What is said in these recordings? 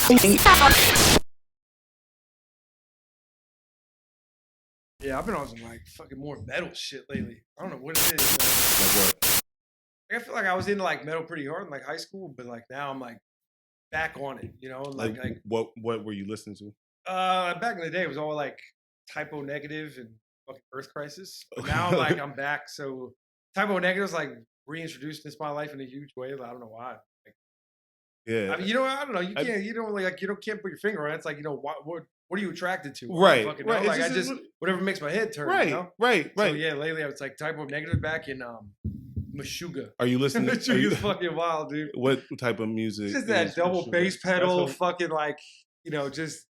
Yeah, I've been on some like fucking more metal shit lately. I don't know what it is. Like what? I feel like I was into like metal pretty hard in like high school, but like now I'm like back on it, you know? Like what were you listening to? Back in the day it was all like typo negative and fucking Earth Crisis. But now like I'm back, so typo negative's like reintroduced into my life in a huge way. I don't know why. Like, Yeah. I mean, you know, I don't know. You I, can't, you don't like, you don't can't put your finger on it. It's like, you know, what are you attracted to? I don't right, fucking know. right. It's Like I just just whatever makes my head turn, you right, know. right, So right. yeah, lately I was like typo negative back in Meshuggah. Are you listening? Meshuggah's fucking wild, dude. What type of music? It's just that double bass pedal, fucking like, you know, just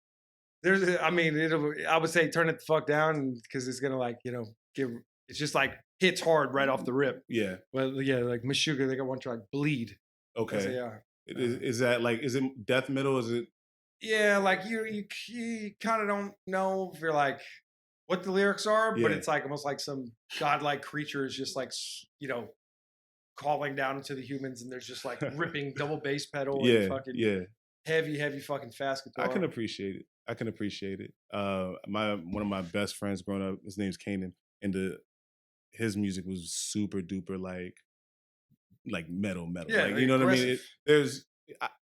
there's. I mean, I would say turn it the fuck down because it's gonna like, you know, it's just like hits hard right off the rip. Yeah. Well, yeah, like Meshuggah, they got one track, Bleed. Okay. Yeah. Is that like, is it death metal? Is it? Yeah, like you kind of don't know if you're like what the lyrics are, but it's like almost like some godlike creature is just like, you know, calling down into the humans, and there's just like ripping double bass pedal and fucking heavy fucking fast guitar. I can appreciate it. One of my best friends growing up, his name's Kanan, and his music was super duper like metal. Yeah, like, you know what I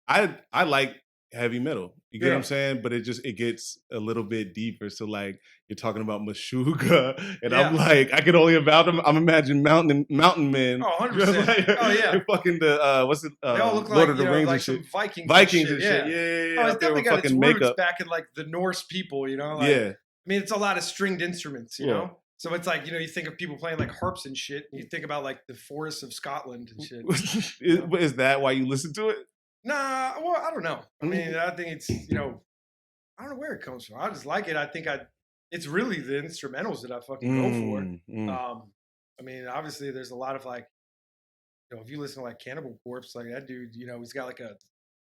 mean? I like heavy metal. You get what I'm saying? But it gets a little bit deeper. So like you're talking about Meshuggah, and I'm like, I can only I'm imagining mountain men. Oh, 100%. Like, oh yeah. Fucking what's it? They all look Lord like, of the you know, Rings like and some shit. Vikings and shit. Yeah. Oh, it's definitely got its roots makeup back in like the Norse people, you know? Like, I mean, it's a lot of stringed instruments, you know? So it's like, you know, you think of people playing like harps and shit, and you think about like the forests of Scotland and shit. Is that why you listen to it? Nah, well, I don't know. I mean, I think it's, you know, I don't know where it comes from. I just like it. I think it's really the instrumentals that I fucking go for. I mean, obviously there's a lot of like, you know, if you listen to like Cannibal Corpse, like that dude, you know, he's got like a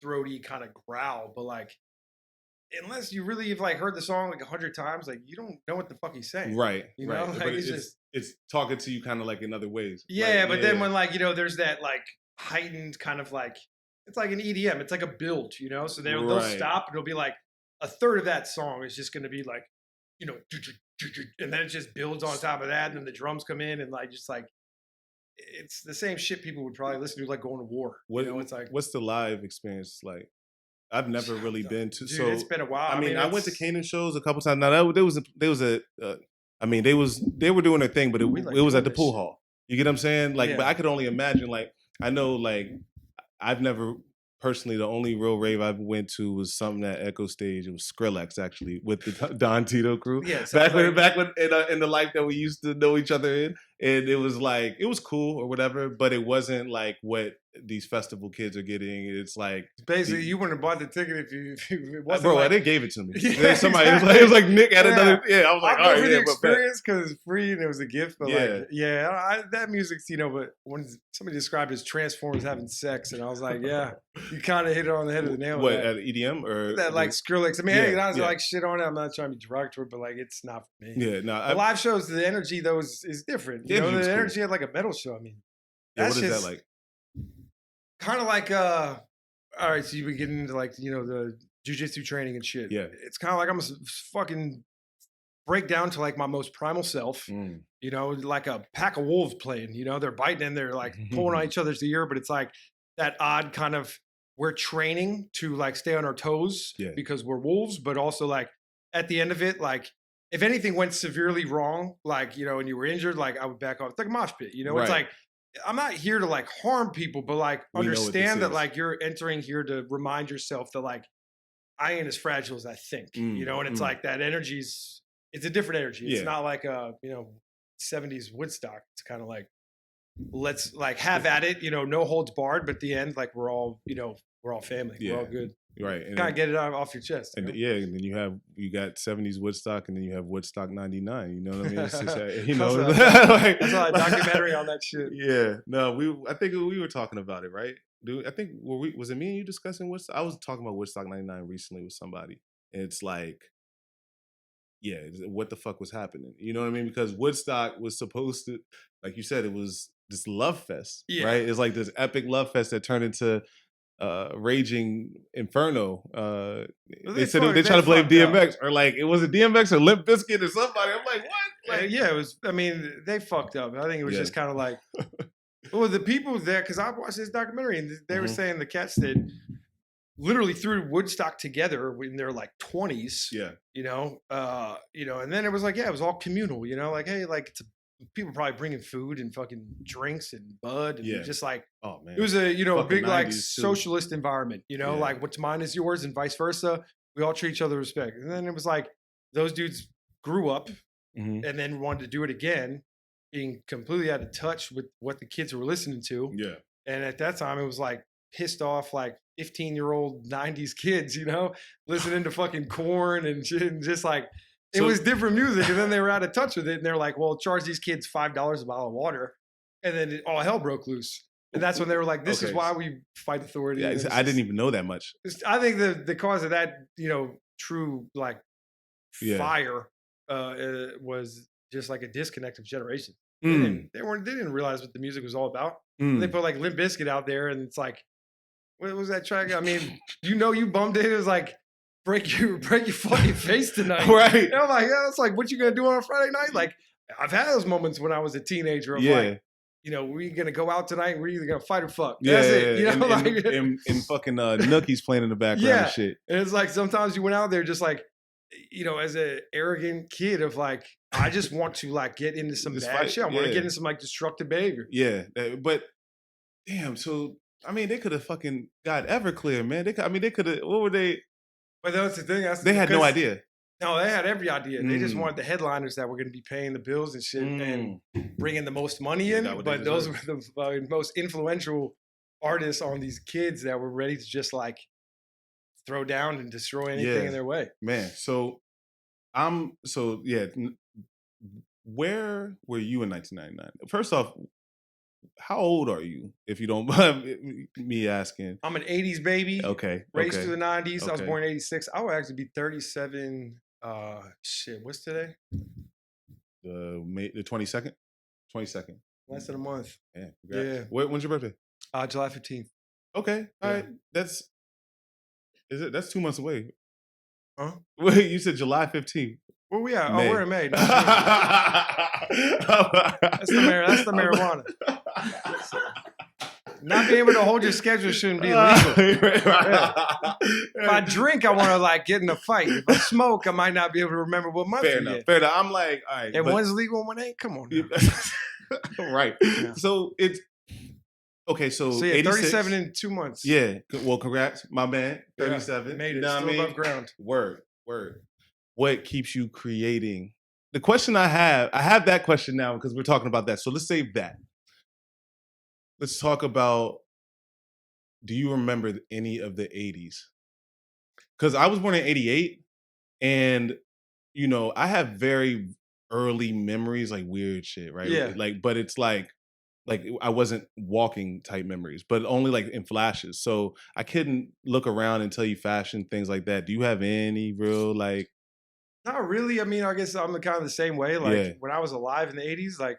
throaty kind of growl, but like, unless you really have like heard the song like 100 times, like you don't know what the fuck he's saying. Right. You know, like but it's talking to you kind of like in other ways. Yeah, like, but then when like, you know, there's that like heightened kind of like, it's like an EDM. It's like a build, you know? So they'll stop and it'll be like a third of that song is just going to be like, you know, and then it just builds on top of that. And then the drums come in and like, just like, it's the same shit people would probably listen to like going to war. You know, it's like, what's the live experience like? I've never really been to. Dude, so it's been a while. I mean, I went to Kanan shows a couple times. Now they were doing their thing, but it was at the pool hall. You get what I'm saying? Like, but I could only imagine. Like, I know, like, I've never personally, the only real rave I went to was something at Echo Stage. It was Skrillex actually with the Don Tito crew. Yeah, back when in the life that we used to know each other in, and it was like, it was cool or whatever, but it wasn't like what these festival kids are getting. It's like basically you wouldn't have bought the ticket if it wasn't. Bro, like, they gave it to me. Yeah, somebody it was like Nick had another. Yeah, I was like, all right, the experience because it's free and it was a gift. But that music's, you know. But when somebody described it as Transformers having sex, and I was like, yeah, you kind of hit it on the head of the nail. What at EDM or that like Skrillex? I mean, hey, I was like shit on it. I'm not trying to be derogatory, but like it's not for me. Yeah, no. The live shows, the energy though is different. You know, the energy of like a metal show. I mean, what is that like? Kind of like all right, so you've been getting into like, you know, the jujitsu training and shit. Yeah. It's kind of like I'm a fucking break down to like my most primal self, you know, like a pack of wolves playing, you know, they're biting and they're like pulling on each other's ear, but it's like that odd kind of, we're training to like stay on our toes because we're wolves, but also like at the end of it, like if anything went severely wrong, like, you know, and you were injured, like I would back off. It's like a mosh pit, you know, It's like, I'm not here to like harm people, but like understand that like you're entering here to remind yourself that like I ain't as fragile as I think, you know, and it's like that energy's, it's a different energy. It's not like you know, 70s Woodstock. It's kind of like, let's like have at it, you know, no holds barred, but at the end, like we're all, you know, we're all family. We're all good. Right. Kind of get it off your chest. And and then you got 70s Woodstock, and then you have Woodstock 99. You know what I mean? It's just, you know, I saw a documentary on that shit. Yeah. No, I think we were talking about it, right? Dude, I think was it me and you discussing Woodstock? I was talking about Woodstock 99 recently with somebody. And it's like, yeah, what the fuck was happening? You know what I mean? Because Woodstock was supposed to, like you said, it was this love fest, right? It's like this epic love fest that turned into Raging Inferno. They said they trying to blame fucked up. DMX, or like it was a DMX or Limp Bizkit or somebody. I'm like, what? Like, Yeah, it was. I mean, they fucked up. I think it was just kind of like, well, the people there, because I watched this documentary and they were saying the cats that literally threw Woodstock together in their like 20s. Yeah. You know, and then it was like, yeah, it was all communal. You know, like, hey, like people probably bringing food and fucking drinks and bud and just like, oh man, it was a fucking big like 90s too. socialist environment. You know, like what's mine is yours and vice versa. We all treat each other with respect. And then it was like those dudes grew up and then wanted to do it again, being completely out of touch with what the kids were listening to. Yeah. And at that time, it was like pissed off, like 15-year-old 90s kids, you know, listening to fucking Korn and shit, and just like, it was different music. And then they were out of touch with it. And they're like, well, charge these kids $5 a bottle of water. And then all hell broke loose. And that's when they were like, this is why we fight authority. Yeah, I didn't even know that much. I think the cause of that, true like fire was just like a disconnect of generation. They didn't realize what the music was all about. They put like Limp Bizkit out there, and it's like, what was that track? I mean, you bummed it. It was like break your fucking face tonight, right? And I'm like, yeah, it's like, what you gonna do on a Friday night? Like, I've had those moments when I was a teenager of like, we're gonna go out tonight. We're either gonna fight or fuck. That's it. And fucking Nookie's playing in the background and shit. And it's like sometimes you went out there just like, as an arrogant kid of like, I just want to like get into some bad shit. I want to get into some like destructive behavior. Yeah, but damn. So I mean, they could have fucking got Everclear, man. They could have. What were they? But that's the thing. They had no idea. No, they had every idea. They just wanted the headliners that were going to be paying the bills and shit and bringing the most money in. But those were the most influential artists on these kids that were ready to just like throw down and destroy anything in their way. Man, where were you in 1999? First off, how old are you, if you don't mind me asking? I'm an 80s baby. Okay. Raised through the 90s. Okay. I was born in 86. I would actually be 37. What's today? The 22nd? 22nd. Less than a month. Yeah. When's your birthday? July 15th. Okay. All right. That's 2 months away. Huh? Wait, you said July 15th. Where we at? May. Oh, we're in May. That's the marijuana. Not being able to hold your schedule shouldn't be illegal. If I drink, I want to like get in a fight. If I smoke, I might not be able to remember what month. Fair enough. I'm like, all right. If one's legal and one ain't, come on. Right. Yeah. So it's okay. So yeah, 37 in 2 months. Yeah. Well, congrats, my man. 37. Yeah, made it. Still above ground. Word. What keeps you creating? The question I have that question now because we're talking about that. So let's save that. Let's talk about, do you remember any of the 80s? Because I was born in 88 and, I have very early memories, like weird shit, right? Yeah. But it's like I wasn't walking type memories, but only like in flashes. So I couldn't look around and tell you fashion, things like that. Do you have any real like? Not really. I mean, I guess I'm kind of the same way. Like when I was alive in the 80s, like,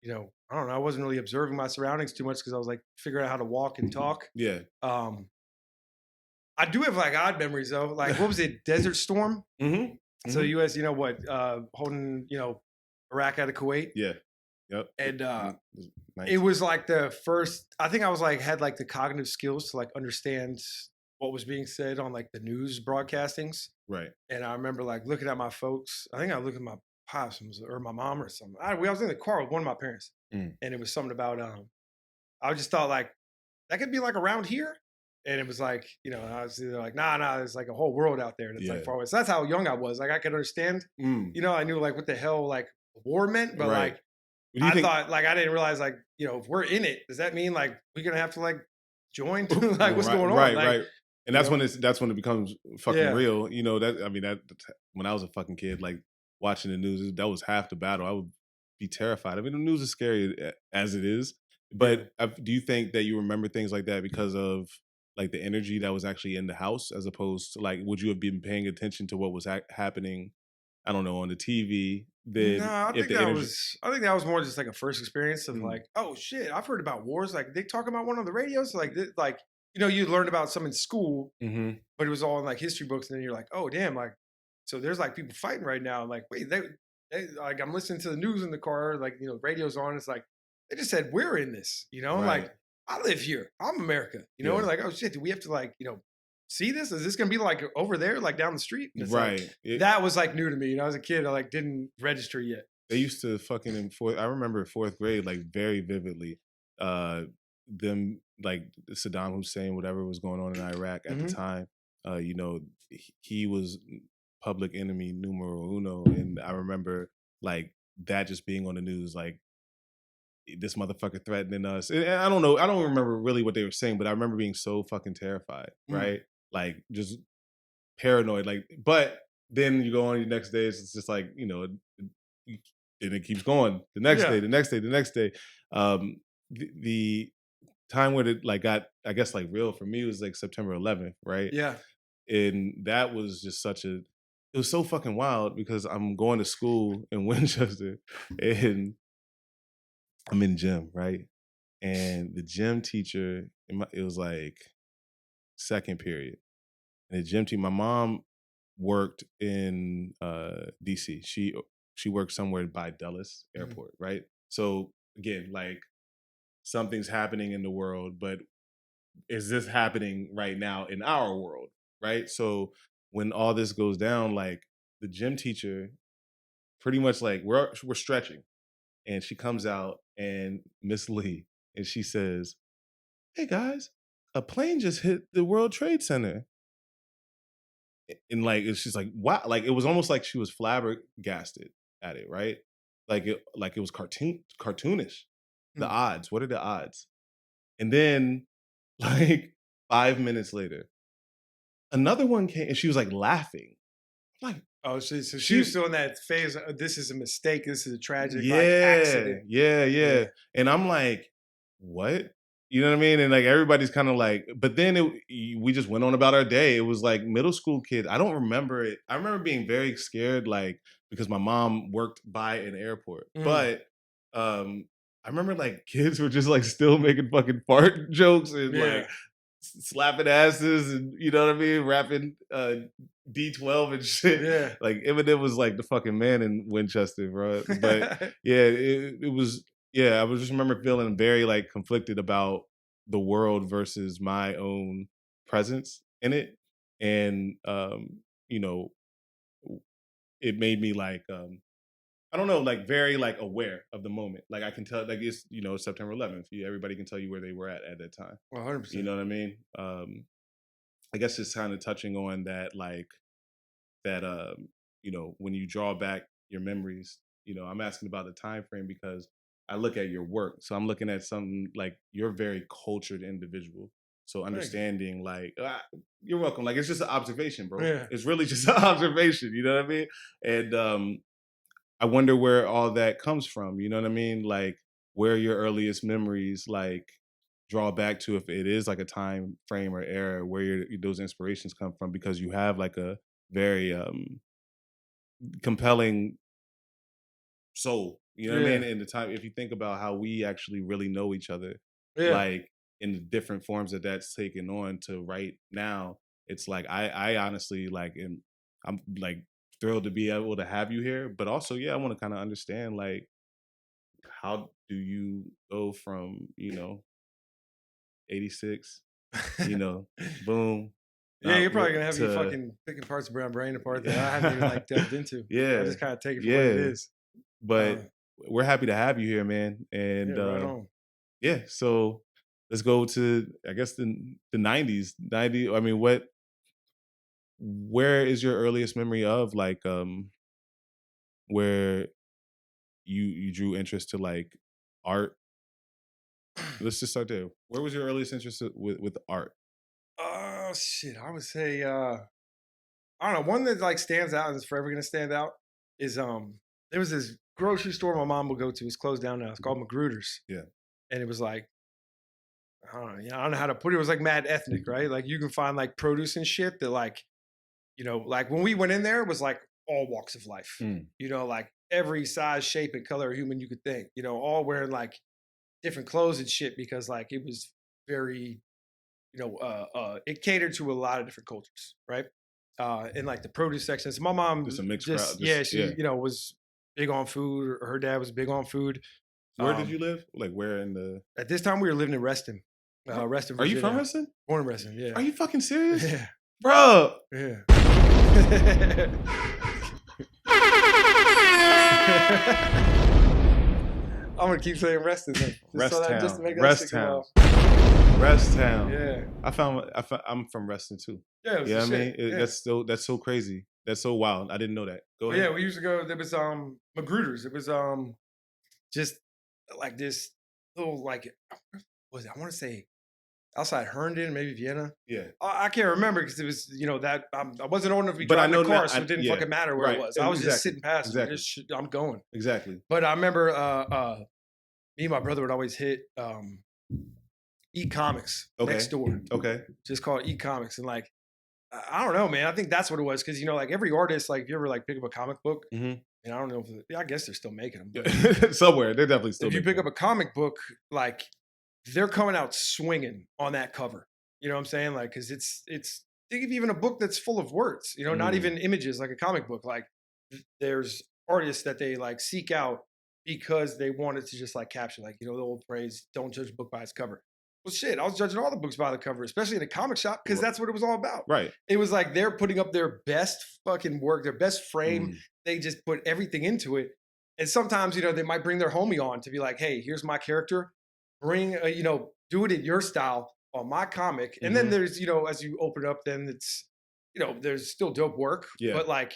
I don't know. I wasn't really observing my surroundings too much because I was like figuring out how to walk and talk. Yeah. I do have like odd memories though. Like what was it? Desert Storm. Mm-hmm. So U.S. Holding Iraq out of Kuwait. Yeah. Yep. And it was like the first. I think I was like had like the cognitive skills to like understand what was being said on like the news broadcastings. Right. And I remember like looking at my folks. I think I looked at my pops or my mom or something. I was in the car with one of my parents, and it was something about I just thought like that could be like around here, and it was like I was either like nah, there's like a whole world out there, and it's like far away. So that's how young I was. Like I could understand. I knew like what the hell like war meant, but like I thought like I didn't realize like if we're in it, does that mean like we're gonna have to like join? Like what's going on? Right. And that's when it becomes fucking real. That when I was a fucking kid, like watching the news, that was half the battle. I would be terrified. I mean, the news is scary as it is, but do you think that you remember things like that because of like the energy that was actually in the house, as opposed to like, would you have been paying attention to what was happening? I don't know, on the TV. I think that was more just like a first experience of like, oh shit, I've heard about wars. Like they talk about one on the radio. So like you learned about some in school, Mm-hmm. but it was all in like history books, and then you're like, oh damn, like so there's like people fighting right now. Like, wait, they like I'm listening to the news in the car, like radio's on. It's like they just said we're in this, Right. like I live here, I'm America, Yeah. and like oh shit, do we have to like see this? Is this gonna be like over there, like down the street? And it's like Right. that was like new to me. As a kid, I like didn't register yet. They used to fucking in fourth. I remember fourth grade like very vividly. Uh, them like Saddam Hussein, whatever was going on in Iraq at the Hmm. time. He was public enemy numero uno, and I remember like that just being on the news, like this motherfucker threatening us. And I don't know. I don't remember really what they were saying, but I remember being so fucking terrified. Mm. Right, like just paranoid. Like, but then you go on your next days. It's just like and it keeps going. The next Yeah, day, the next day, the next day. The time when it like got, I guess, like real for me was like September 11th, right? yeah. And that was just it was so fucking wild because I'm going to school in Winchester and I'm in gym, right? And the gym teacher, it was like second period. And the gym team, my mom worked in DC. She worked somewhere by Dulles Mhm. Airport, right? So again, like something's happening in the world, but is this happening right now in our world, right? So when all this goes down, like the gym teacher, pretty much like we're stretching, and she comes out and Miss Lee, and she says, "Hey guys, a plane just hit the World Trade Center." And like she's like, wow, like it was almost like she was flabbergasted at it, right? Like it was cartoonish. The Mm. odds, what are the odds? And then like 5 minutes later, another one came and she was like laughing. Like Oh, so she was she still in that phase. This is a mistake. This is a tragic like Yeah, accident. yeah, yeah. Yeah. And I'm like, what? You know what I mean? And like everybody's kind of like, but then we just went on about our day. It was like middle school kids. I don't remember it. I remember being very scared, like because my mom worked by an airport. Mm. But I remember like kids were just like still making fucking fart jokes and like Yeah. slapping asses and you know what I mean, rapping D12 and shit. Yeah. Like Eminem was like the fucking man in Winchester, bro. But yeah, it was. Yeah, I was just remember feeling very like conflicted about the world versus my own presence in it, and you know, it made me like I don't know, like very like aware of the moment. Like I can tell, like it's September 11th. Everybody can tell you where they were at that time. Well, You 100%. know what I mean? I guess it's kind of touching on that, like that when you draw back your memories, I'm asking about the time frame because I look at your work, so I'm looking at something like you're a very cultured individual, so Thank you. understanding like you're welcome, like it's just an observation, bro. Yeah. It's really just an observation, you know what I mean? And I wonder where all that comes from, you know what I mean? Like where your earliest memories like draw back to, if it is like a time frame or era, where those inspirations come from, because you have like a very compelling soul. You know what I mean? Yeah. And the time, if you think about how we actually really know each other, Yeah. like in the different forms that that's taken on to right now, it's like I honestly like, and I'm like thrilled to be able to have you here, but also yeah, I want to kind of understand like how do you go from 86, boom, Yeah, you're what probably gonna have me to fucking picking parts of my brain apart that I haven't even like delved into. I yeah, just kind of take it for what it yeah. is. But Uh, we're happy to have you here, man. yeah, And right on. yeah, so let's go to I guess the 90s. 90, I mean, where is your earliest memory of like where you drew interest to like art? Let's just start there. Where was your earliest interest with art? Oh shit, I would say I don't know, one that like stands out and is forever gonna stand out is there was this grocery store my mom would go to. It's closed down now. It's called Magruder's. Yeah. And it was like I don't know, I don't know how to put it. It was like mad ethnic, right? Like you can find like produce and shit that like, like when we went in there, it was like all walks of life. Mm. Like every size, shape, and color of human you could think, all wearing like different clothes and shit because like it was very, it catered to a lot of different cultures, right? In like the produce section. So my mom Just a mixed just, crowd. yeah, Just, she, was big on food. Her dad was big on food. Where did you live? Like where in the? At this time, we were living in Reston, Reston, Are you Virginia. from Reston? Born in Reston, yeah. Are you fucking serious, Yeah, bro? yeah. I'm gonna keep saying Reston then. Rest Town. Just to make that Rest stick in my Town. mouth. Rest Town. Yeah. I'm from Reston too. Yeah, it was Yeah, the I mean shit. Yeah. that's so crazy. That's so wild. I didn't know that. Go But ahead. yeah, we used to go. There was Magruder's. It was just like this little like what was it? I want to say outside Herndon, maybe Vienna. Yeah. I can't remember because it was that I wasn't old enough to be But I driving the know car, now- so it didn't yeah, fucking matter where right. it was. I was just Exactly, sitting past it. exactly. Just I'm going. Exactly. But I remember me and my brother would always hit e-comics Okay. next door. Okay. Just called e-comics. And like I don't know, man. I think that's what it was. Cause like every artist, like if you ever like pick up a comic book, Mhm. and I don't know if I guess they're still making them. But Somewhere they're definitely still. if you making pick up a comic book, like they're coming out swinging on that cover. You know what I'm saying? Like, cause it's think of even a book that's full of words, not Mm. even images like a comic book. Like there's artists that they like seek out because they wanted to just like capture, like, the old phrase, don't judge a book by its cover. Well, shit, I was judging all the books by the cover, especially in a comic shop, because that's what it was all about. Right. It was like they're putting up their best fucking work, their best frame. Mm. They just put everything into it. And sometimes, they might bring their homie on to be like, hey, here's my character. Bring, do it in your style on my comic. And then Mhm. there's, as you open it up, then it's, there's still dope work. Yeah. But like,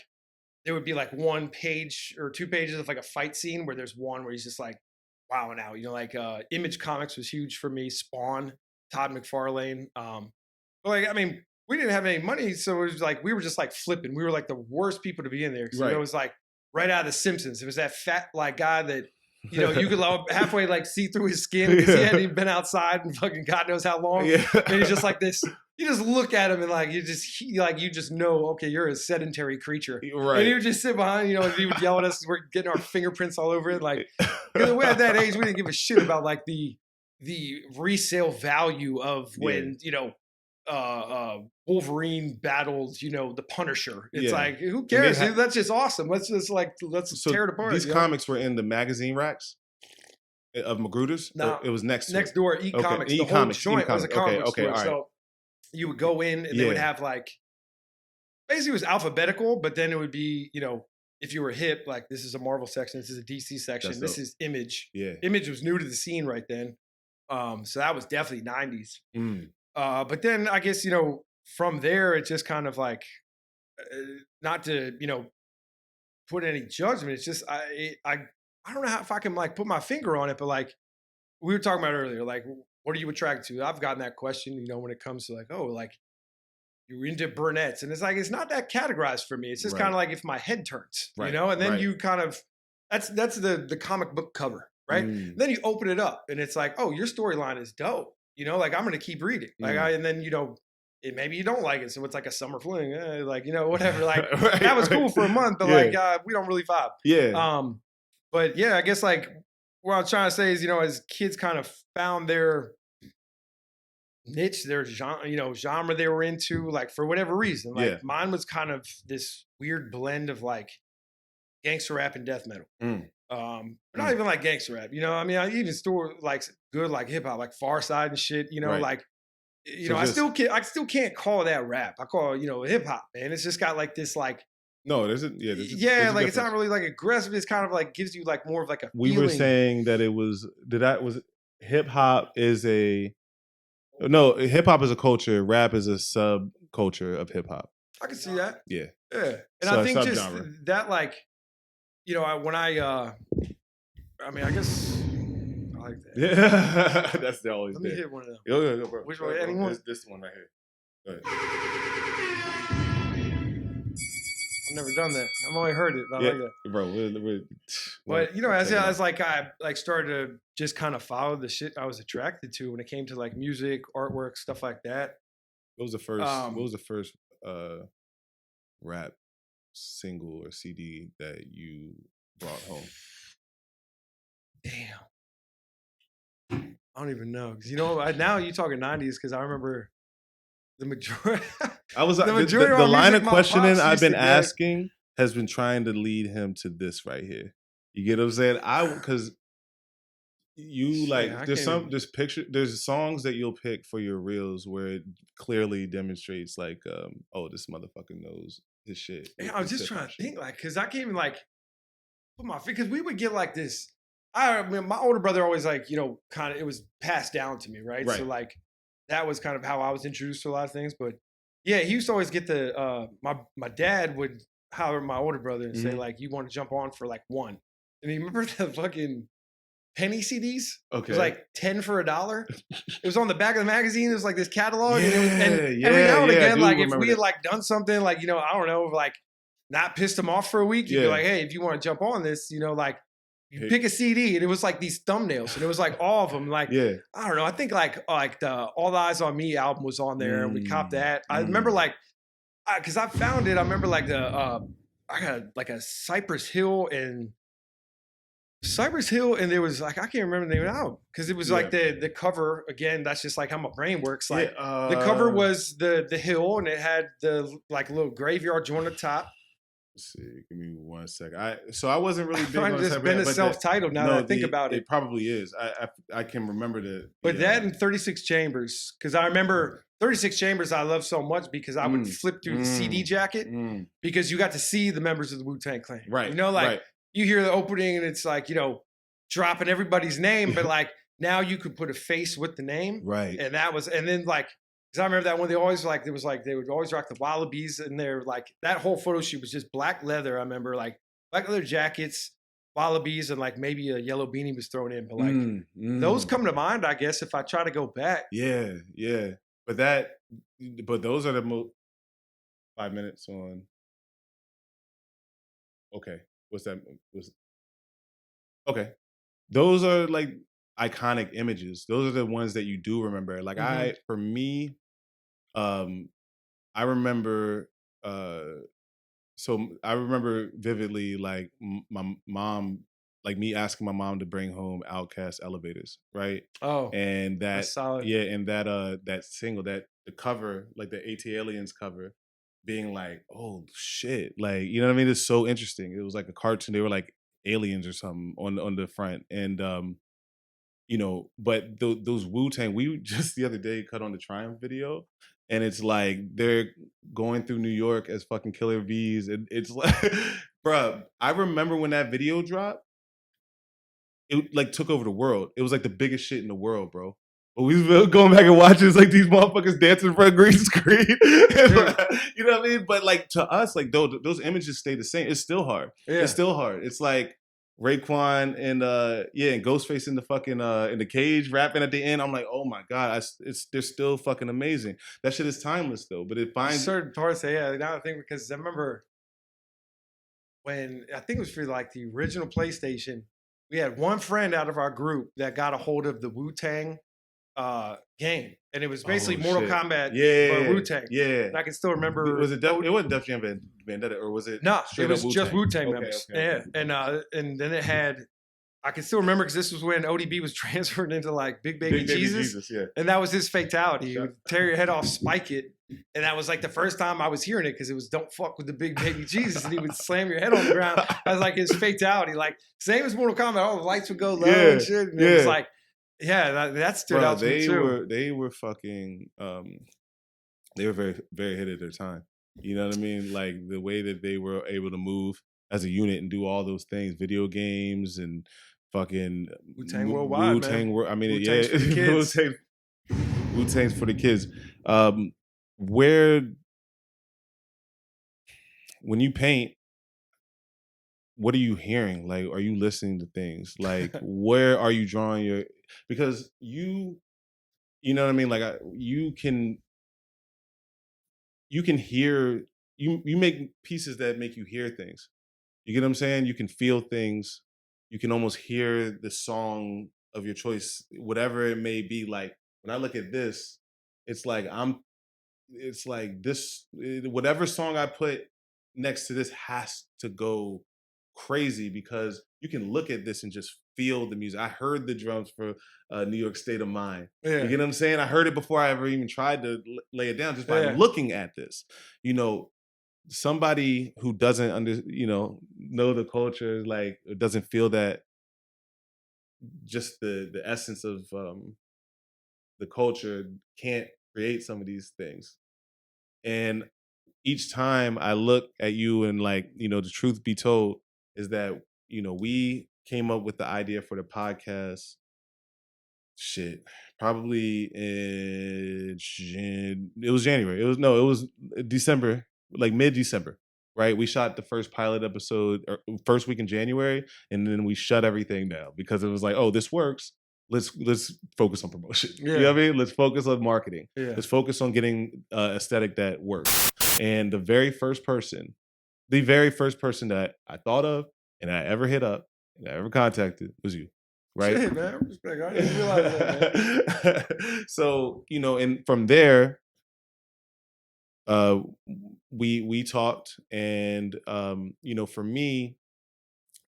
there would be like 1 page or 2 pages of like a fight scene where there's one where he's just like wowing out. Like Image Comics was huge for me. Spawn, Todd McFarlane. But like, I mean, we didn't have any money, so it was like we were just like flipping. We were like the worst people to be in there. So Right. it was like right out of The Simpsons. It was that fat like guy that you could halfway like see through his skin because he hadn't even been outside in fucking God knows how long. Yeah. And he's just like this. You just look at him and like you just know, okay, you're a sedentary creature. Right. And he would just sit behind, and he would yell at us. We're getting our fingerprints all over it. Like, because at that age, we didn't give a shit about like the resale value of when Wolverine battles, the Punisher. It's like, who cares? Dude? That's just awesome. Let's tear it apart. These comics were in the magazine racks of Magruder's. No, it was next door. E-comics. The whole joint was a comic book store. All right. So you would go in and they would have like, basically it was alphabetical, but then it would be, if you were hip, like this is a Marvel section, this is a DC section, this is Image. Yeah. Image was new to the scene right then. So that was definitely 90s. Mm. But then I guess, from there, it just kind of like, not to, put any judgment. It's just, I don't know if I can like put my finger on it, but like we were talking about earlier, like, what are you attracted to? I've gotten that question, when it comes to like, oh, like you're into brunettes. And it's like, it's not that categorized for me. It's just kind of like if my head turns, and then you kind of, that's the comic book cover, right? Mm. Then you open it up and it's like, oh, your storyline is dope. Like I'm going to keep reading. Like and then, maybe you don't like it. So it's like a summer fling, like, whatever. Like that was cool for a month, but like, we don't really vibe. Yeah. But yeah, I guess like what I'm trying to say is, as kids kind of found their niche, their genre they were into, like for whatever reason. Like mine was kind of this weird blend of like gangster rap and death metal. Not even like gangster rap, I mean, I even store like good like hip hop, like Far Side and shit, like so I still can't call that rap. I call it, hip hop, man. It's just got like this like no, there's a like it's not really like aggressive. It's kind of like gives you like more of like a we feeling. Were saying that it was hip hop is hip hop is a culture, rap is a subculture of hip hop. I can see that. Yeah. And I think just that like when I mean I guess I like that. Yeah. That's the always. Let me hit one of them. Go, bro. Which one? Anyone? This one right here. Go ahead. I've never done that. I've only heard it, but I like that. Bro, but as like I like started to just kind of follow the shit I was attracted to when it came to like music, artwork, stuff like that. What was the first rap single or CD that you brought home? Damn. I don't even know. Because now you're talking 90s because I remember the majority, I was the majority of the our line music, of my questioning pops I've used been to get. asking has been trying to lead him to this right here. You get what I'm saying? Because you Shit, like I can't even. there's songs that you'll pick for your reels where it clearly demonstrates like oh, this motherfucker knows his shit with I was this just hip trying hop to shit. think, like, because I can't even like put my because we would get like this. I mean, my older brother always like kind of it was passed down to me, right? So Right. like that was kind of how I was introduced to a lot of things. But yeah, he used to always get the my dad would holler at my older brother and say Mhm. like, "You want to jump on for like one?" And he remember the fucking penny CDs? It was Okay. like 10 for $1. It was on the back of the magazine. It was like this catalog, and it was, and Yeah, every yeah, now and yeah. I again, do like if remember we had that. like done something, like I don't know, like not pissed him off for a week, you'd be Yeah. like, hey, if you want to jump on this, like you Hey. pick a CD, and it was like these thumbnails, and it was like all of them, like Yeah. I don't know, I think like the All Eyes on Me album was on there, and we copped Mm, that. I remember mm. like because I found it. I remember like the I got like a Cypress Hill, and there was like I can't remember the name of the album because it was Yeah. like the cover again. That's just like how my brain works. Yeah. Like the cover was the hill, and it had the like little graveyard joint on the top. Let's see, give me 1 second. I wasn't really big Might on have this type just of been band, a but the self-titled now that no, I think the about it. it probably is. I can remember But that and 36 Chambers, because I remember 36 Chambers I love so much because I would flip through the CD jacket because you got to see the members of the Wu-Tang Clan. Right, Like right. you hear the opening and it's like, dropping everybody's name, but like now you could put a face with the name. Right. And that was, and then like, because I remember that one, they always like, there was like, they would always rock the Wallabies, and they're like, that whole photo shoot was just black leather. I remember like black leather jackets, Wallabies, and like maybe a yellow beanie was thrown in, but like those come to mind, I guess, if I try to go back. Yeah, yeah. But those are the most 5 minutes on. Okay, what's that? Was okay. Those are like iconic images. Those are the ones that you do remember. Like Mm-hmm. for me, um, I remember. So I remember vividly, like my mom, like me asking my mom to bring home Outcast Elevators, right? Oh, And that, that's solid. yeah, and that single, that the cover, like the AT Aliens cover, being like, oh shit, like you know what I mean? It's so interesting. It was like a cartoon. They were like aliens or something on the front, and but those Wu Tang, we just the other day cut on the Triumph video, and it's like they're going through New York as fucking Killer Bees, and it's like, bruh, I remember when that video dropped, it like took over the world. It was like the biggest shit in the world, bro. But we was going back and watching, it's like these motherfuckers dancing in front of green screen. You know what I mean? But like to us, like those images stay the same. It's still hard. Yeah. It's still hard. It's like Raekwon and and Ghostface in the fucking in the cage rapping at the end. I'm like, oh my god, they're still fucking amazing. That shit is timeless though. But it finds Certain parts, yeah. Now I think because I remember when I think it was for like the original PlayStation, we had one friend out of our group that got a hold of the Wu Tang game, and it was basically oh Mortal shit, Kombat, but yeah, Wu Tang. yeah. And I can still remember. Was it? It wasn't Def Jam Vendetta, or was it No, it straight up was Wu just Tang? Wu Tang Okay, members. okay, Yeah, okay. and then it had. I can still remember because this was when ODB was transferred into like Big Baby Big Baby Jesus, Jesus, yeah. and that was his fatality. He Shut- would tear your head off, spike it, and that was like the first time I was hearing it because it was "Don't fuck with the Big Baby Jesus," and he would slam your head on the ground. That was like his fatality. Like same as Mortal Kombat, all the lights would go low Yeah, and shit, and it yeah. was like, yeah, that stood Bro, out to me too. they were fucking they were very very ahead of their time. You know what I mean? Like the way that they were able to move as a unit and do all those things, video games and fucking Wu-Tang Worldwide, man. I mean, Wu-Tang's yeah, for the kids. Wu-Tang's for the kids. Where when you paint, what are you hearing? Like, are you listening to things? Like, where are you drawing your? Because you know what I mean. Like, you can hear you make pieces that make you hear things. You get what I'm saying? You can feel things. You can almost hear the song of your choice, whatever it may be. Like when I look at this, it's like it's like this whatever song I put next to this has to go crazy because you can look at this and just feel the music. I heard the drums for New York State of Mind. Yeah. You get what I'm saying? I heard it before I ever even tried to lay it down just by looking at this. You know, somebody who doesn't know the culture, like doesn't feel that just the essence of the culture can't create some of these things. And each time I look at you and like, the truth be told is that, we came up with the idea for the podcast. Shit, probably it was January. It was December, like mid-December, right? We shot the first pilot episode first week in January, and then we shut everything down because it was like, oh, this works. Let's focus on promotion. Yeah. You know what I mean? Let's focus on marketing. Yeah. Let's focus on getting aesthetic that works. And the very first person that I thought of and I ever hit up and I ever contacted was you. Right. Shit, man. Respect. I didn't realize that, man. So, and from there, we talked, and for me,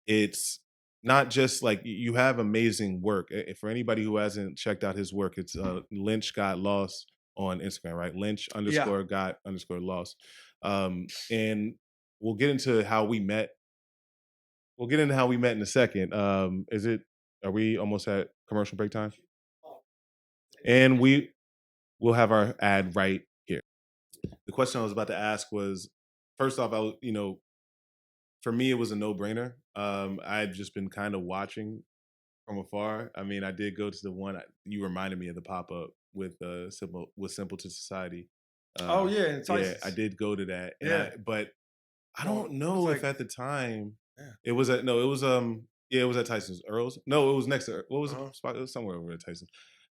it's not just like you have amazing work. For anybody who hasn't checked out his work, it's Lynch Got Lost on Instagram, right? Lynch _ got _ lost. And we'll get into how we met. We'll get into how we met in a second. Are we almost at commercial break time? And we'll have our ad right here. The question I was about to ask was, first off, for me, it was a no-brainer. I had just been kind of watching from afar. I mean, I did go to the one, you reminded me of the pop-up with Simple to Society. Oh, yeah. Yeah, I did go to that. But I don't know if at the time, it was at Tyson's. Earl's. No, it was next to, what was the spot? It was somewhere over at Tyson's.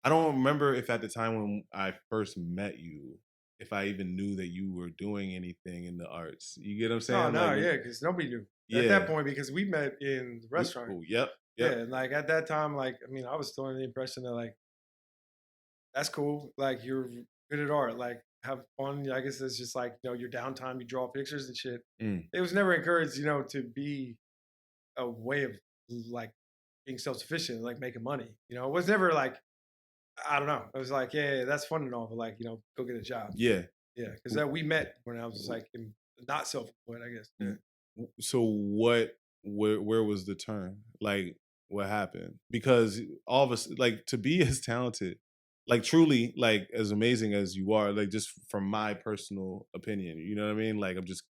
I don't remember if at the time when I first met you, if I even knew that you were doing anything in the arts. You get what I'm saying? No, yeah, because nobody knew at that point, because we met in the restaurant. Ooh, yep. Yeah, and like at that time, like, I mean, I was still under the impression that like, that's cool. Like, you're good at art. Like, have fun. I guess it's just like, your downtime, you draw pictures and shit. It was never encouraged, to be a way of like being self-sufficient, like making money. It was never like, I don't know. It was like, yeah, that's fun and all, but like, go get a job. Yeah. Yeah. Because we met when I was just like not self-employed, I guess. Yeah. So where was the turn? Like, what happened? Because all of us, like, to be as talented, like truly, like as amazing as you are, like just from my personal opinion, you know what I mean? Like, I'm just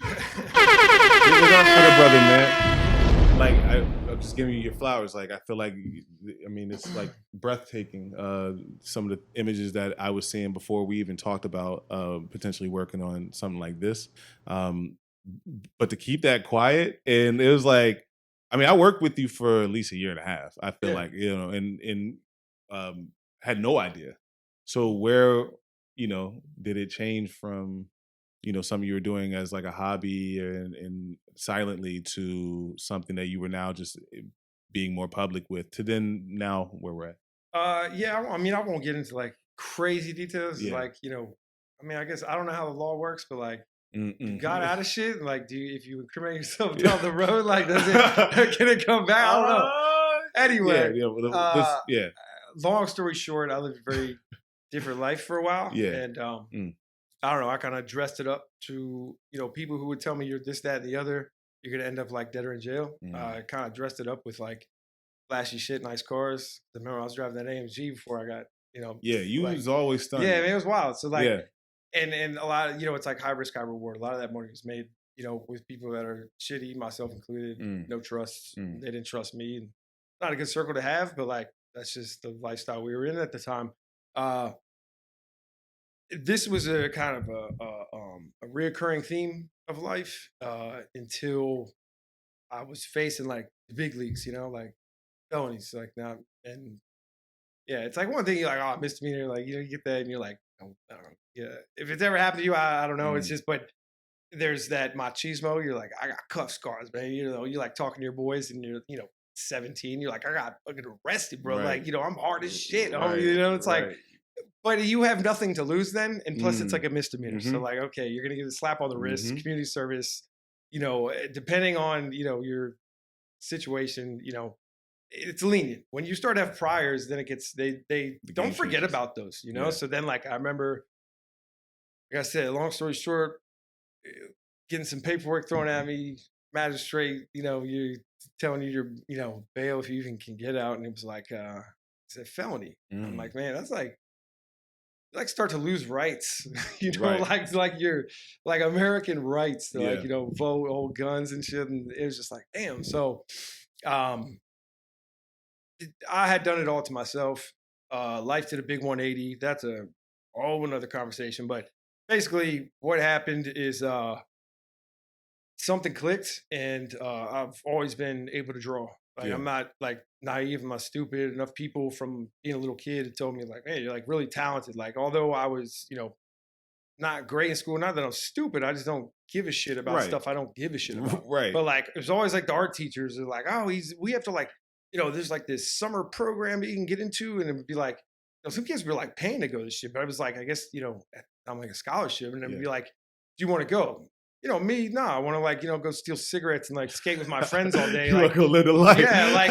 give it up for the brother, man. Like, I'm just giving you your flowers. Like, I feel like, I mean, it's like breathtaking. Some of the images that I was seeing before we even talked about potentially working on something like this. But to keep that quiet, and it was like, I mean, I worked with you for at least a year and a half. I feel like, and had no idea. So where, did it change from, something you were doing as like a hobby and silently to something that you were now just being more public with, to then now where we're at? Yeah, I mean, I won't get into like crazy details. Like, I mean, I guess I don't know how the law works, but like, you got out of shit. Like, if you incriminate yourself down the road, like, can it come back? I don't know. Anyway, long story short, I lived a very different life for a while. Yeah. And I don't know, I kind of dressed it up to, people who would tell me you're this, that, and the other. You're going to end up like dead or in jail. I kind of dressed it up with like flashy shit, nice cars. I remember I was driving that AMG before I got, Yeah, you was always stunning. Yeah, man, it was wild. So like, and a lot of, it's like high risk, high reward. A lot of that money was made, with people that are shitty, myself included, no trust. They didn't trust me. And not a good circle to have, but like, that's just the lifestyle we were in at the time. This was a kind of a reoccurring theme of life until I was facing like the big leagues, like felonies, like now. And yeah, it's like one thing you're like, oh, misdemeanor, like, you get that and you're like, oh, I don't know. Yeah, if it's ever happened to you, I don't know. It's just, but there's that machismo. You're like, I got cuff scars, man. You like talking to your boys and you're, 17. You're like, I got fucking arrested, bro. Right. Like, I'm hard as shit. Right. It's like, but you have nothing to lose then. And plus it's like a misdemeanor. So like, okay, you're going to get a slap on the wrist, community service. depending on, your situation, it's lenient. When you start to have priors, then it gets, they The game don't forget changes. about those, Yeah. So then like, I remember, like I said, long story short, getting some paperwork thrown at me, magistrate, you're telling you bail if you even can get out. And it was like, it's a felony. I'm like, man, that's like start to lose rights, Right. like your like American rights to Yeah. vote, hold guns and shit. And it was just like, damn. So I had done it all to myself. Life did a big 180. That's a whole another conversation. But basically what happened is something clicked, and I've always been able to draw. Like Yeah. I'm not like naive, I'm not stupid. Enough people from being a little kid had told me like, hey, you're like really talented. Like although I was, not great in school, not that I'm stupid, I just don't give a shit about Right. stuff I don't give a shit about. Right. But like it was always like the art teachers are like, oh, we have to like, there's like this summer program that you can get into, and it would be like, some kids were like paying to go to this shit, but I was like, I guess, I'm like a scholarship, and then Yeah. be like, do you want to go? Me, no, I want to like, go steal cigarettes and like skate with my friends all day. You Like, want to go live the life. yeah, like,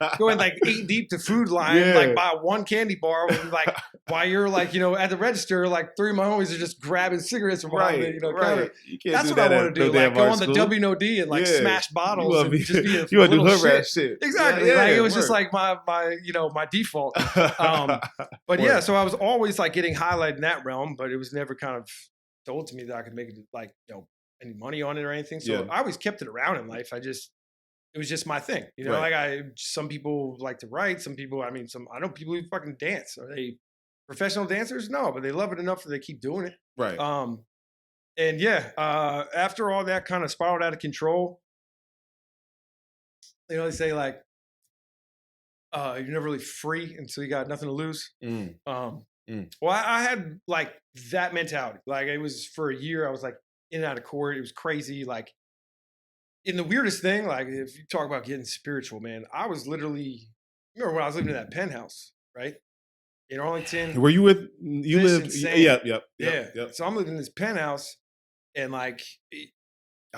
like going like 8 deep to Food Line, like buy one candy bar, with, like while you're like, at the register, like 3 of my homies are just grabbing cigarettes from behind the, counter. You can't That's do what that I want to do. no like damn go art on the school. WNOD and like smash bottles and just be a you want to do little hood rat shit. shit. Exactly. Yeah, like it was word. just like my my default. But yeah, so I was always like getting highlighted in that realm, but it was never kind of told to me that I could make it like, any money on it or anything. So I always kept it around in life. It was just my thing, like some people like to write, some people, I know people who fucking dance. Are they professional dancers? No, but they love it enough that they keep doing it. Right. And yeah, after all that kind of spiraled out of control, they say like, you're never really free until you got nothing to lose. Well, I had like that mentality. Like it was for a year, I was like in and out of court. It was crazy. Like, in the weirdest thing, like if you talk about getting spiritual, man, I was literally, remember when I was living in that penthouse, right? In Arlington. Were you with, you lived, insane. Yep. So I'm living in this penthouse and like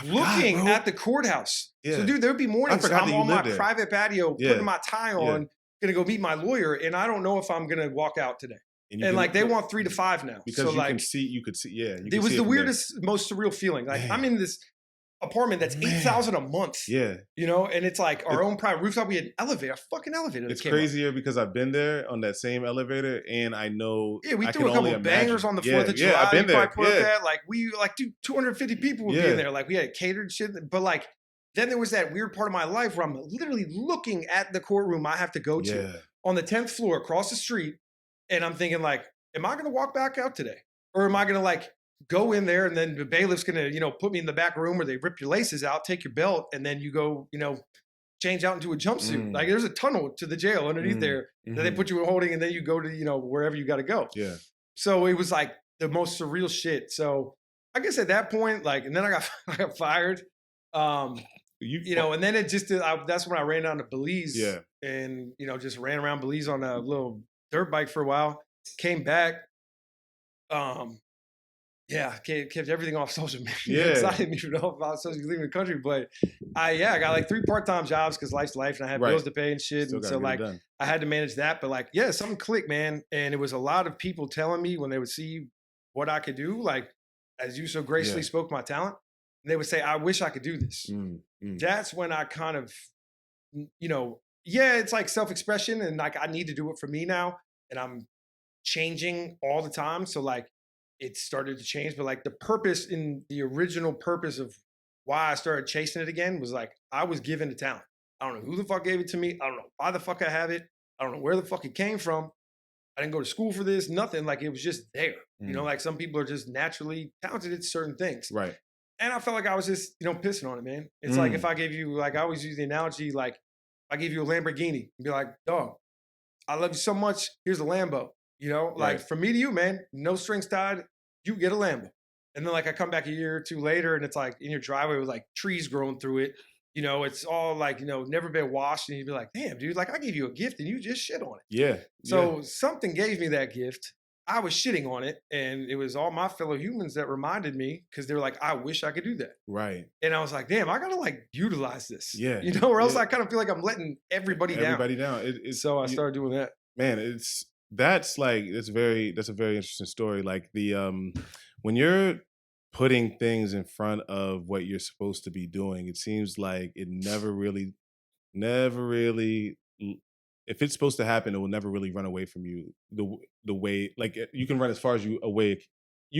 looking at the courthouse. Yeah. So dude, there would be mornings I'm on my private patio, putting my tie on, gonna go meet my lawyer, and I don't know if I'm gonna walk out today. And like they want 3 to 5 now. Because so you like, can see, yeah. It was the weirdest, most surreal feeling. Like I'm in this apartment that's $8,000 a month. Yeah. And it's like our own private rooftop. We had an elevator, a fucking elevator. It's crazier because I've been there on that same elevator, and I know. Yeah, we threw a couple of bangers on the 4th of July. I've been there. That. Like we dude, 250 people would be in there. Like we had catered shit, but like then there was that weird part of my life where I'm literally looking at the courtroom I have to go to on the 10th floor across the street, and I'm thinking like, am I going to walk back out today, or am I going to like go in there and then the bailiff's gonna, put me in the back room where they rip your laces out, take your belt, and then you go, change out into a jumpsuit. Like there's a tunnel to the jail underneath there that they put you in holding, and then you go to, wherever you got to go. Yeah. So it was like the most surreal shit. So I guess at that point, like, and then I got fired. And then it just, that's when I ran down to Belize. Yeah. And, just ran around Belize on a little dirt bike for a while. Came back. Yeah, kept everything off social media. Yeah. I didn't even know about social leaving the country, but I got like 3 part-time jobs because life's life, and I had bills to pay and shit. And so like I had to manage that. But like, yeah, something clicked, man. And it was a lot of people telling me when they would see what I could do, like as you so gracefully spoke my talent, and they would say, I wish I could do this. That's when I kind of, it's like self-expression, and like I need to do it for me now. And I'm changing all the time. So like, it started to change, but like the purpose, in the original purpose of why I started chasing it again, was like I was given the talent. I don't know who the fuck gave it to me. I don't know why the fuck I have it. I don't know where the fuck it came from. I didn't go to school for this, nothing. Like it was just there. Like some people are just naturally talented at certain things. Right. And I felt like I was just, pissing on it, man. It's like if I gave you, like I always use the analogy, like I gave you a Lamborghini and be like, dog, I love you so much. Here's a Lambo. Like from me to you, man, no strings tied, you get a Lambo. And then like I come back a year or 2 later, and it's like in your driveway with like trees growing through it. It's all like, never been washed. And you'd be like, damn, dude, like I gave you a gift and you just shit on it. Yeah. So something gave me that gift. I was shitting on it, and it was all my fellow humans that reminded me because they were like, "I wish I could do that." Right. And I was like, "Damn, I gotta like utilize this," Yeah. or else Yeah. I kind of feel like I'm letting everybody down. Everybody down. So I started doing that. Man, that's a very interesting story. Like when you're putting things in front of what you're supposed to be doing, it seems like it never really if it's supposed to happen, it will never really run away from you the way like you can run as far as you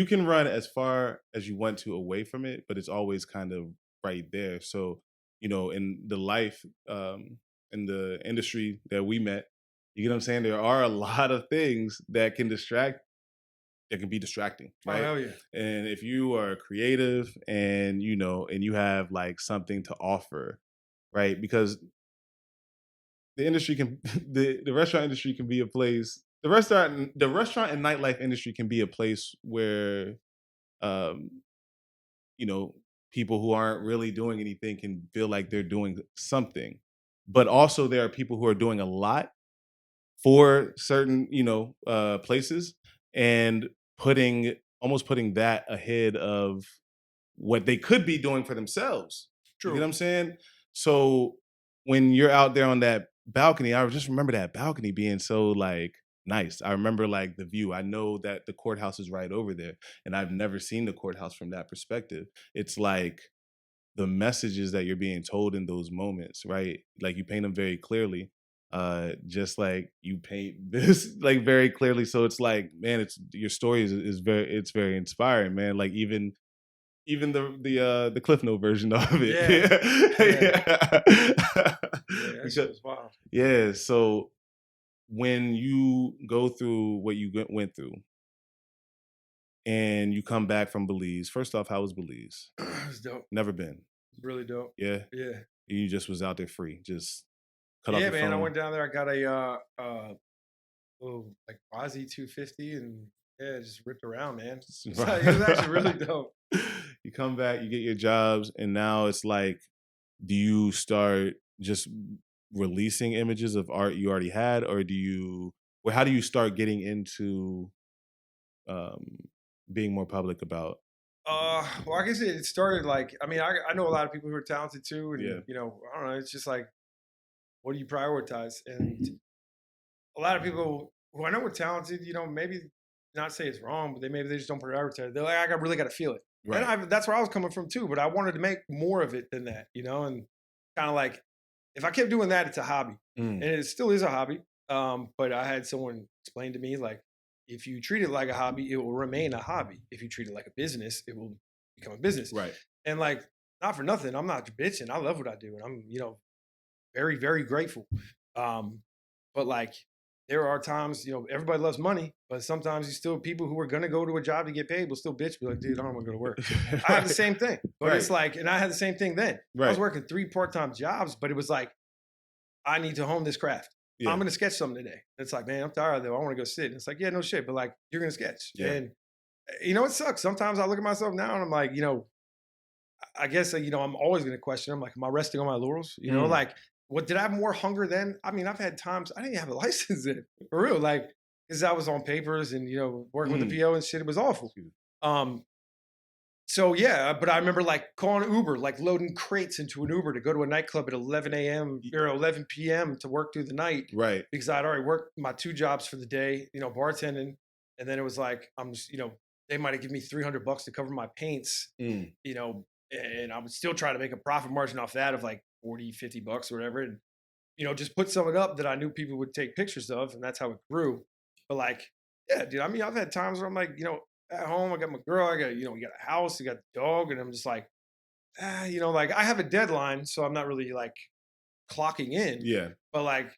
can run as far as you want to away from it, but it's always kind of right there. So, in the life in the industry that we met, you get what I'm saying? There are a lot of things that can be distracting, Oh right? hell yeah! And if you are creative and and you have like something to offer, right? Because the industry can the restaurant industry can be a place the restaurant and nightlife industry can be a place where um you know people who aren't really doing anything can feel like they're doing something, but also there are people who are doing a lot for certain places, and putting that ahead of what they could be doing for themselves. You get what True. I'm saying? So when you're out there on that balcony, I just remember that balcony being so like nice. I remember like the view. I know that the courthouse is right over there, and I've never seen the courthouse from that perspective. It's like the messages that you're being told in those moments, right? Like you paint them very clearly. Just like you paint this like very clearly. So it's like, man, it's your story is very inspiring, man. Like even the Cliff Note version of it. Yeah. Yeah. Yeah, that shit was wild. Yeah. So when you go through what you went through and you come back from Belize, first off, how was Belize? It was dope. Never been. Really dope. Yeah. Yeah. You just was out there free, just cut off Yeah, your man. I phone. went down there. I got a like Ozzy 250, and yeah, just ripped around, man. It was actually really dope. You come back, you get your jobs, and now it's like, do you start just releasing images of art you already had, or how do you start getting into being more public about? Well, I guess it started like, I mean, I know a lot of people who are talented too, and Yeah. I don't know. It's just like, what do you prioritize? And a lot of people who I know are talented, maybe not say it's wrong, but maybe they just don't prioritize. They're like, really got to feel it. Right. And that's where I was coming from too. But I wanted to make more of it than that, and kind of like, if I kept doing that, it's a hobby, and it still is a hobby. But I had someone explain to me like, if you treat it like a hobby, it will remain a hobby. If you treat it like a business, it will become a business. Right. And like, not for nothing, I'm not bitching. I love what I do, and I'm very very grateful. But like, there are times, everybody loves money, but sometimes you still people who are gonna go to a job to get paid will still bitch, be like, dude, I don't want to go to work. I have the same thing, but it's like, and I had the same thing then. I was working 3 part-time jobs, but it was like, I need to hone this craft. Yeah. I'm gonna sketch something today. It's like, man, I'm tired though. I want to go sit. And it's like, yeah, no shit, but like, you're gonna sketch. Yeah. And it sucks. Sometimes I look at myself now and I'm like, I guess I'm always gonna question. I'm like, am I resting on my laurels? Like, what did I have more hunger then? I mean, I've had times I didn't have a license then, for real. Like, because I was on papers and working with the PO and shit. It was awful. So yeah, but I remember like calling Uber, like loading crates into an Uber to go to a nightclub at 11 a.m. or 11 p.m. to work through the night. Right. Because I'd already worked my 2 jobs for the day, bartending. And then it was like, I'm just, they might have given me $300 to cover my paints, and I would still try to make a profit margin off that of like 40, $50 or whatever. And, just put something up that I knew people would take pictures of. And that's how it grew. But like, yeah, dude, I mean, I've had times where I'm like, at home, I got my girl, we got a house, we got the dog, and I'm just like, like I have a deadline, so I'm not really like clocking in. Yeah. But like,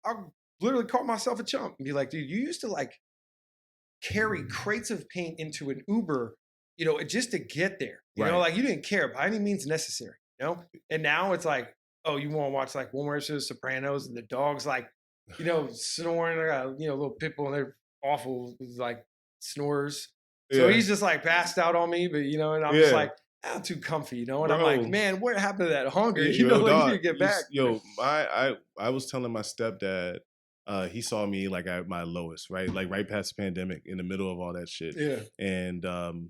I'll literally call myself a chump and be like, dude, you used to like carry crates of paint into an Uber, just to get there. Like you didn't care by any means necessary, And now it's like, oh, you want to watch like one more episode of Sopranos and the dog's like, snoring. I got, little pit bull and they're awful, like snorers. So he's just like passed out on me, but and I'm just like, I'm too comfy, and I'm like, man, what happened to that hunger? Dog, you need to get back. I was telling my stepdad he saw me like at my lowest, right? Like right past the pandemic, in the middle of all that shit. Yeah. And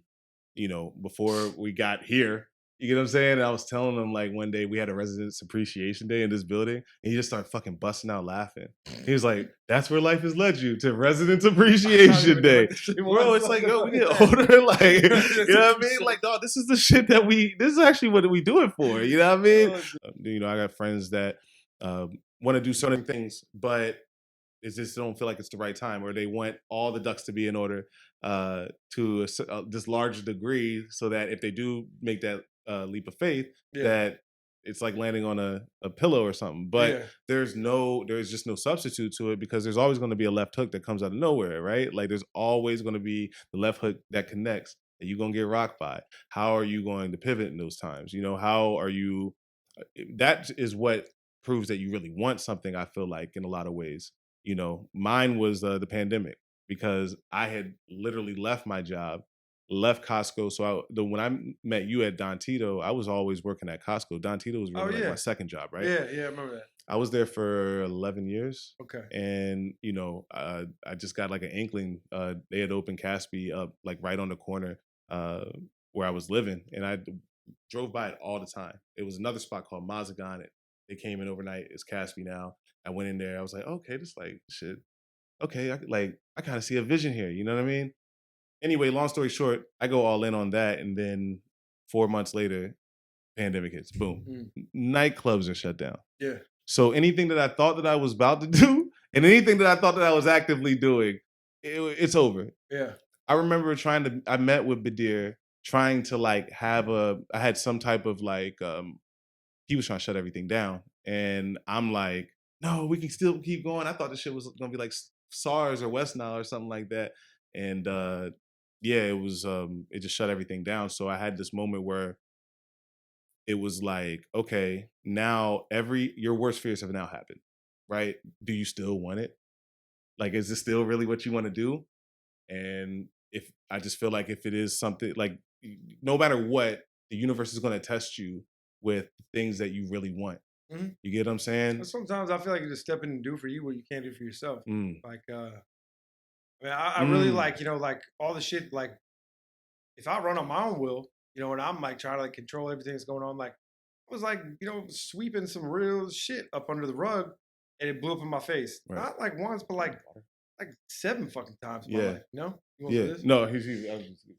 you know, before we got here, you get what I'm saying? I was telling him like one day we had a residence appreciation day in this building, and he just started fucking busting out laughing. He was like, "That's where life has led you, to residence appreciation day." Bro, it's like, yo, we get older, like, you know what I mean? Like, dog, this is the shit that this is actually what we do it for. You know what I mean? You know, I got friends that want to do certain things, but it just don't feel like it's the right time, or they want all the ducks to be in order to this large degree, so that if they do make that leap of faith, that it's like landing on a pillow or something. But there's just no substitute to it, because there's always going to be a left hook that comes out of nowhere, right? Like there's always going to be the left hook that connects that you're going to get rocked by. How are you going to pivot in those times? You know, how are you? That is what proves that you really want something, I feel like, in a lot of ways. You know, mine was the pandemic, because I had literally left my job, left Costco. So when I met you at Don Tito, I was always working at Costco. Don Tito was really like my second job, right? Yeah, I remember that. I was there for 11 years. Okay. And, you know, I just got like an inkling. They had opened Caspi up like right on the corner where I was living. And I drove by it all the time. It was another spot called Mazagon. They came in overnight. It's Caspi now. I went in there. I was like, okay, this like shit. Okay, I kind of see a vision here. You know what I mean? Anyway, long story short, I go all in on that, and then 4 months later, pandemic hits. Boom, nightclubs are shut down. Yeah. So anything that I thought that I was about to do, and anything that I thought that I was actively doing, it's over. Yeah. I remember I met with Badir trying to like I had some type of like he was trying to shut everything down. And I'm like, no, we can still keep going. I thought this shit was gonna be like SARS or West Nile or something like that. And yeah, it was it just shut everything down. So I had this moment where it was like, okay, now your worst fears have now happened, right? Do you still want it? Like, is this still really what you want to do? And if I just feel like if it is something like, no matter what, the universe is going to test you with things that you really want. Mm-hmm. You get what I'm saying? Sometimes I feel like you just step in and do for you what you can't do for yourself. Like, I mean, I really like, you know, like all the shit, like if I run on my own will, you know, and I'm like trying to like control everything that's going on, like I was like, you know, sweeping some real shit up under the rug and it blew up in my face. Right. Not like once, but like 7 fucking times. Yeah. Life, you know? You yeah. No, I was just,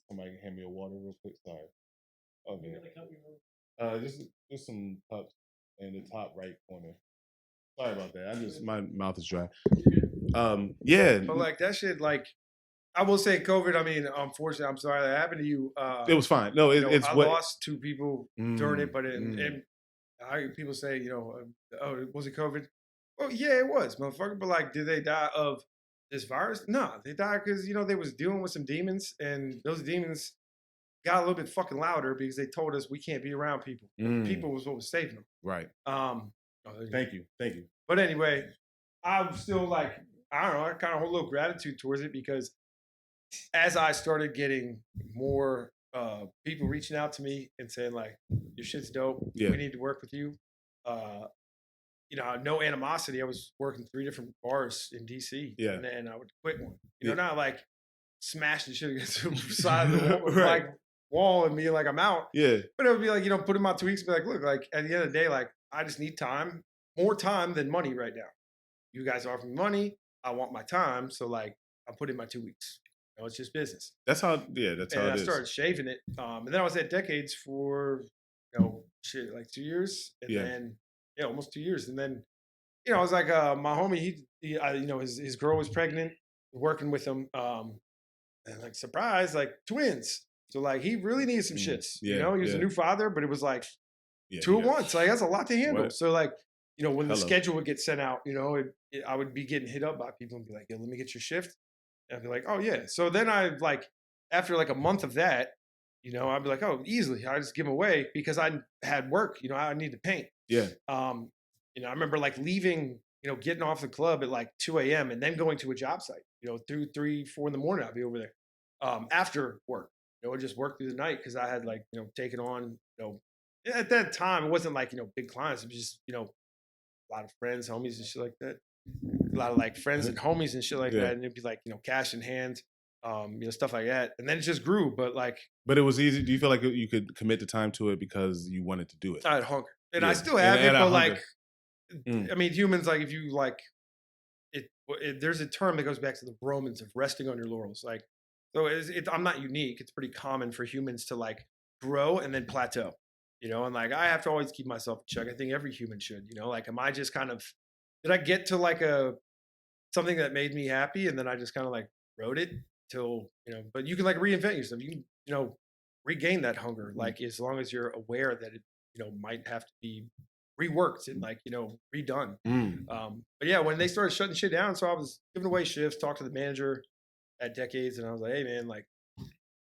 somebody hand me a water real quick. Sorry. Okay. Just some cups in the top right corner. Sorry about that. My mouth is dry. Yeah. But like that shit, like I will say COVID, I mean, unfortunately, I'm sorry that happened to you. It was fine. No, I lost 2 people during it, but and I hear people say, you know, oh, was it COVID? Well, yeah, it was, motherfucker. But like, did they die of this virus? No, they died because, you know, they was dealing with some demons, and those demons got a little bit fucking louder because they told us we can't be around people. People was what was saving them. Right. Thank you. But anyway, I'm still like, I don't know, I kind of hold a little gratitude towards it, because as I started getting more people reaching out to me and saying like, your shit's dope, we need to work with you. You know, no animosity. I was working 3 different bars in DC, and then I would quit one. You know, not like smash the shit against the side of the wall, like wall, and be like, I'm out. Yeah. But it would be like, you know, put in my 2 weeks and be like, look, like at the end of the day, like I just need time, more time than money right now. You guys offer me money, I want my time, so like I put in my 2 weeks. You know, it's just business. That's how it is. I started shaving it, and then I was at Decades for, you know, shit, like 2 years, and then almost 2 years, and then, you know, I was like, my homie, he you know, his girl was pregnant, working with him, and like surprise, like twins. So like he really needed some shits. You know, he was a new father, but it was like 2 at once. Like that's a lot to handle. What? So like, you know, when the schedule would get sent out, you know, I would be getting hit up by people and be like, yo, let me get your shift. And I'd be like, oh yeah. So then I like, after like a month of that, you know, I'd be like, oh, easily. I just give them away because I had work. You know, I need to paint. Yeah. You know, I remember like leaving, you know, getting off the club at like 2 a.m. and then going to a job site. You know, 2, 3, 4 in the morning, I'd be over there after work. You know, I just work through the night because I had like, you know, taken on, you know, at that time it wasn't like, you know, big clients. It was just, you know, a lot of friends, homies, and shit like that. a lot of like friends and homies and shit like Yeah. that, and it'd be like, you know, cash in hand, stuff like that, and then it just grew. But like, But it was easy. Do you feel like you could commit the time to it because you wanted to do it? I had hunger, and I Yeah. still have it, And I but hunger. like, I mean, humans, like if you like there's a term that goes back to the Romans of resting on your laurels. Like, so I'm not unique. It's pretty common for humans to like grow and then plateau, and like I have to always keep myself in check. I think every human should, like, am I just kind of, did I get to like something that made me happy and then I just kind of like wrote it till, but you can like reinvent yourself. You can, regain that hunger, like as long as you're aware that it, might have to be reworked and like, redone. But yeah, when they started shutting shit down, so I was giving away shifts, talked to the manager at Decades, and I was like, hey man, like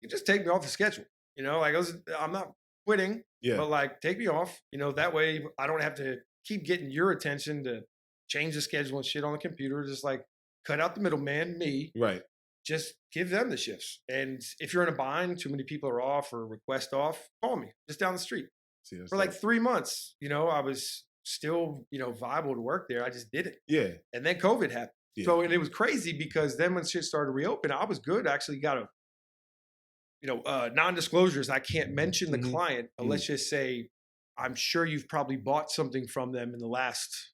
you just take me off the schedule. Like I'm not quitting, Yeah. but like take me off, that way I don't have to keep getting your attention to change the schedule and shit on the computer. Just like cut out the middleman, me. Right. Just give them the shifts. And if you're in a bind, too many people are off or request off, call me just down the street. See, For like 3 months, I was still, viable to work there. I just did it. Yeah. And then COVID happened. Yeah. So, and it was crazy because then when shit started to reopen, I was good. I actually got a, non-disclosures. I can't mention the client, but let's just say, I'm sure you've probably bought something from them in the last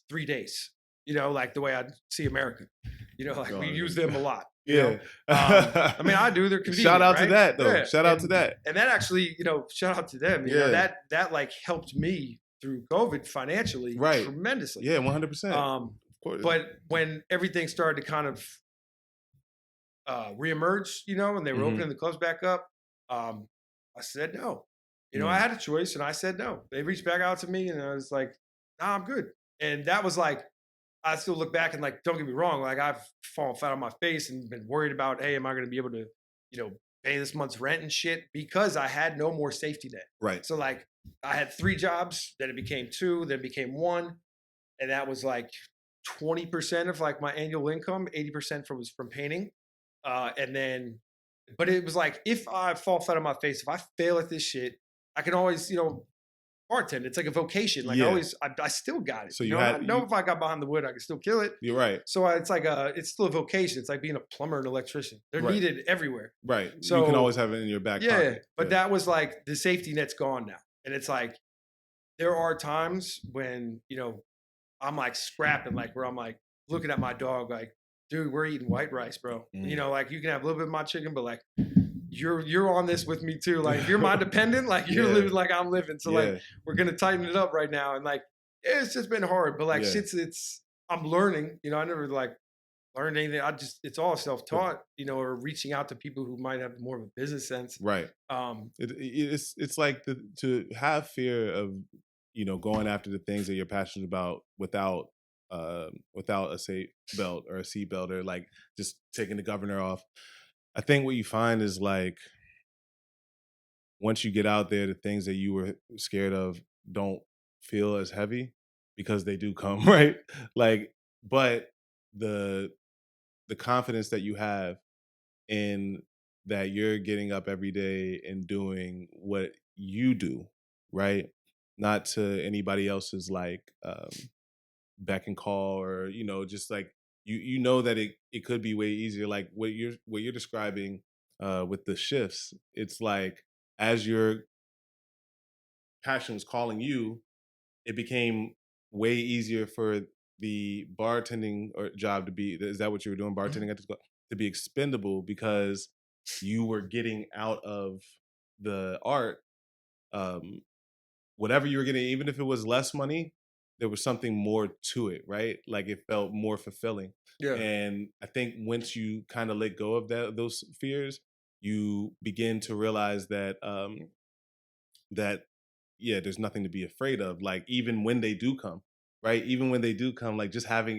3 days, like the way I see America, like we use them a lot. I mean, I do. They're convenient. Shout out right? to that though. Yeah. Shout out to that. And that actually, shout out to them. You know, that like helped me through COVID financially, tremendously. Yeah, 100%. But when everything started to kind of reemerge, and they were opening the clubs back up, I said no. I had a choice, and I said no. They reached back out to me, and I was like, "Nah, I'm good." And that was like, I still look back and like, don't get me wrong, like I've fallen flat on my face and been worried about, hey, am I going to be able to, pay this month's rent and shit, because I had no more safety net. Right. So like, I had 3 jobs, then it became 2, then it became 1, and that was like 20% of like my annual income. 80% was from painting, and then, but it was like, if I fall flat on my face, if I fail at this shit, I can always, bartend. It's like a vocation. Like I still got it. So I know if I got behind the wood, I can still kill it. You're right. So it's like it's still a vocation. It's like being a plumber and electrician. They're needed everywhere. Right. So you can always have it in your back pocket. But that was like, the safety net's gone now. And it's like, there are times when, I'm like scrapping, like where I'm like looking at my dog, like, dude, we're eating white rice, bro. Like you can have a little bit of my chicken, but like, you're on this with me too. Like, if you're my dependent, like you're living like I'm living. So like, we're gonna tighten it up right now. And like, it's just been hard, but like it's I'm learning. I never like learned anything. It's all self-taught. Or reaching out to people who might have more of a business sense. Right. It's like to have fear of going after the things that you're passionate about without a safe belt or a seat belt, or like just taking the governor off. I think what you find is like, once you get out there, the things that you were scared of don't feel as heavy, because they do come, right? Like, but the confidence that you have in that you're getting up every day and doing what you do, right? Not to anybody else's like beck and call, or just like you know that it could be way easier. Like what you're describing with the shifts, it's like, as your passion was calling you, it became way easier for the bartending or job to be, is that what you were doing, bartending at the club, to be expendable, because you were getting out of the art whatever you were getting, even if it was less money, there was something more to it, right? Like it felt more fulfilling. Yeah. And I think once you kind of let go of those fears, you begin to realize that there's nothing to be afraid of. Like even when they do come, right? Even when they do come, like just having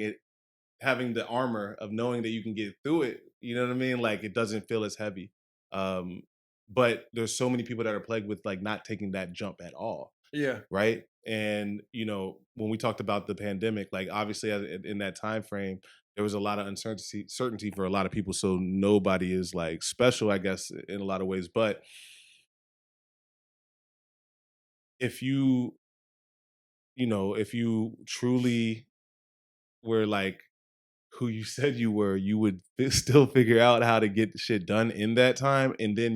the armor of knowing that you can get through it. You know what I mean? Like it doesn't feel as heavy. But there's so many people that are plagued with like not taking that jump at all. Yeah. Right. And, when we talked about the pandemic, like obviously in that time frame, there was a lot of uncertainty for a lot of people. So nobody is like special, I guess, in a lot of ways. But if you truly where like who you said you were, you would still figure out how to get the shit done in that time, and then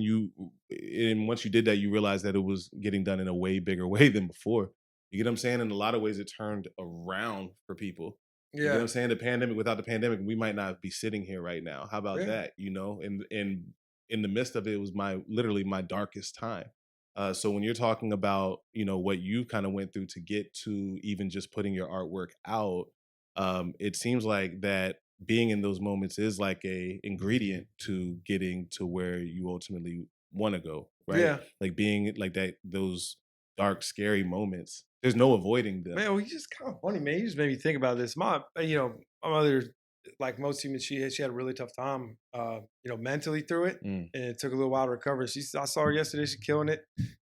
and once you did that, you realized that it was getting done in a way bigger way than before. You get what I'm saying? In a lot of ways, it turned around for people. You get what Yeah. I'm saying? The pandemic, without the pandemic, we might not be sitting here right now. How about Yeah. that? You know, and in the midst of it, was literally my darkest time. So when you're talking about, you know, what you kind of went through to get to even just putting your artwork out, it seems like that being in those moments is like a ingredient to getting to where you ultimately want to go, right? Yeah. Like being like that, those dark, scary moments. There's no avoiding them. Man, well, you just kind of funny, man. You just made me think about this. My mother, like most humans, she had a really tough time, mentally through it, Mm, and it took a little while to recover. I saw her yesterday. She's killing it.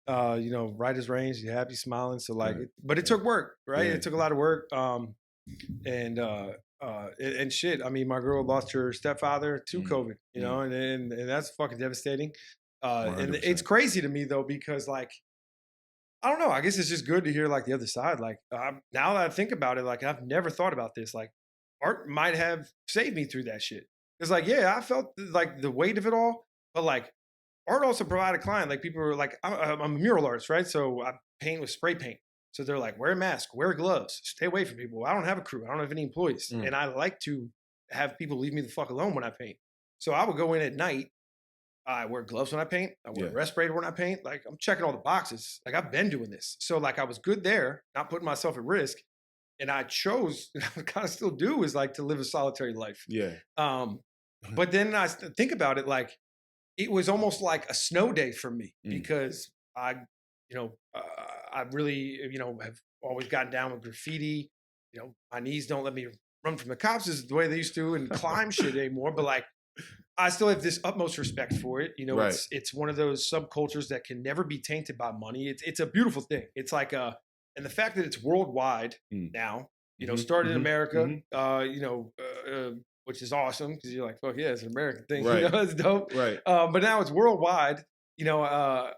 Right as rain. She's happy, smiling. So like, right, but it right. took work, right? Yeah. It took a lot of work. And shit. I mean, my girl lost her stepfather to COVID, and that's fucking devastating. And it's 100%. crazy to me though because like I don't know. I guess it's just good to hear like the other side. Like now that I think about it, like I've never thought about this. Like art might have saved me through that shit. It's like yeah, I felt like the weight of it all, but like art also provided a client. Like people were like, I'm a mural artist, right? So I paint with spray paint. So they're like, wear a mask, wear gloves, stay away from people. I don't have a crew. I don't have any employees, Mm. and I like to have people leave me the fuck alone when I paint. So I would go in at night. I wear gloves when I paint. I wear a respirator when I paint. Like I'm checking all the boxes. Like I've been doing this. So like I was good there, not putting myself at risk. And I chose, and I kind of still do, is like to live a solitary life. Yeah. But then I think about it, like it was almost like a snow day for me because I really, have always gotten down with graffiti. My knees don't let me run from the cops as the way they used to and climb shit anymore. But like I still have this utmost respect for it. Right. It's one of those subcultures that can never be tainted by money. It's a beautiful thing. It's like and the fact that it's worldwide now, started in America, which is awesome because you're like, fuck yeah, it's an American thing. Right. It's dope. Right. But now it's worldwide, and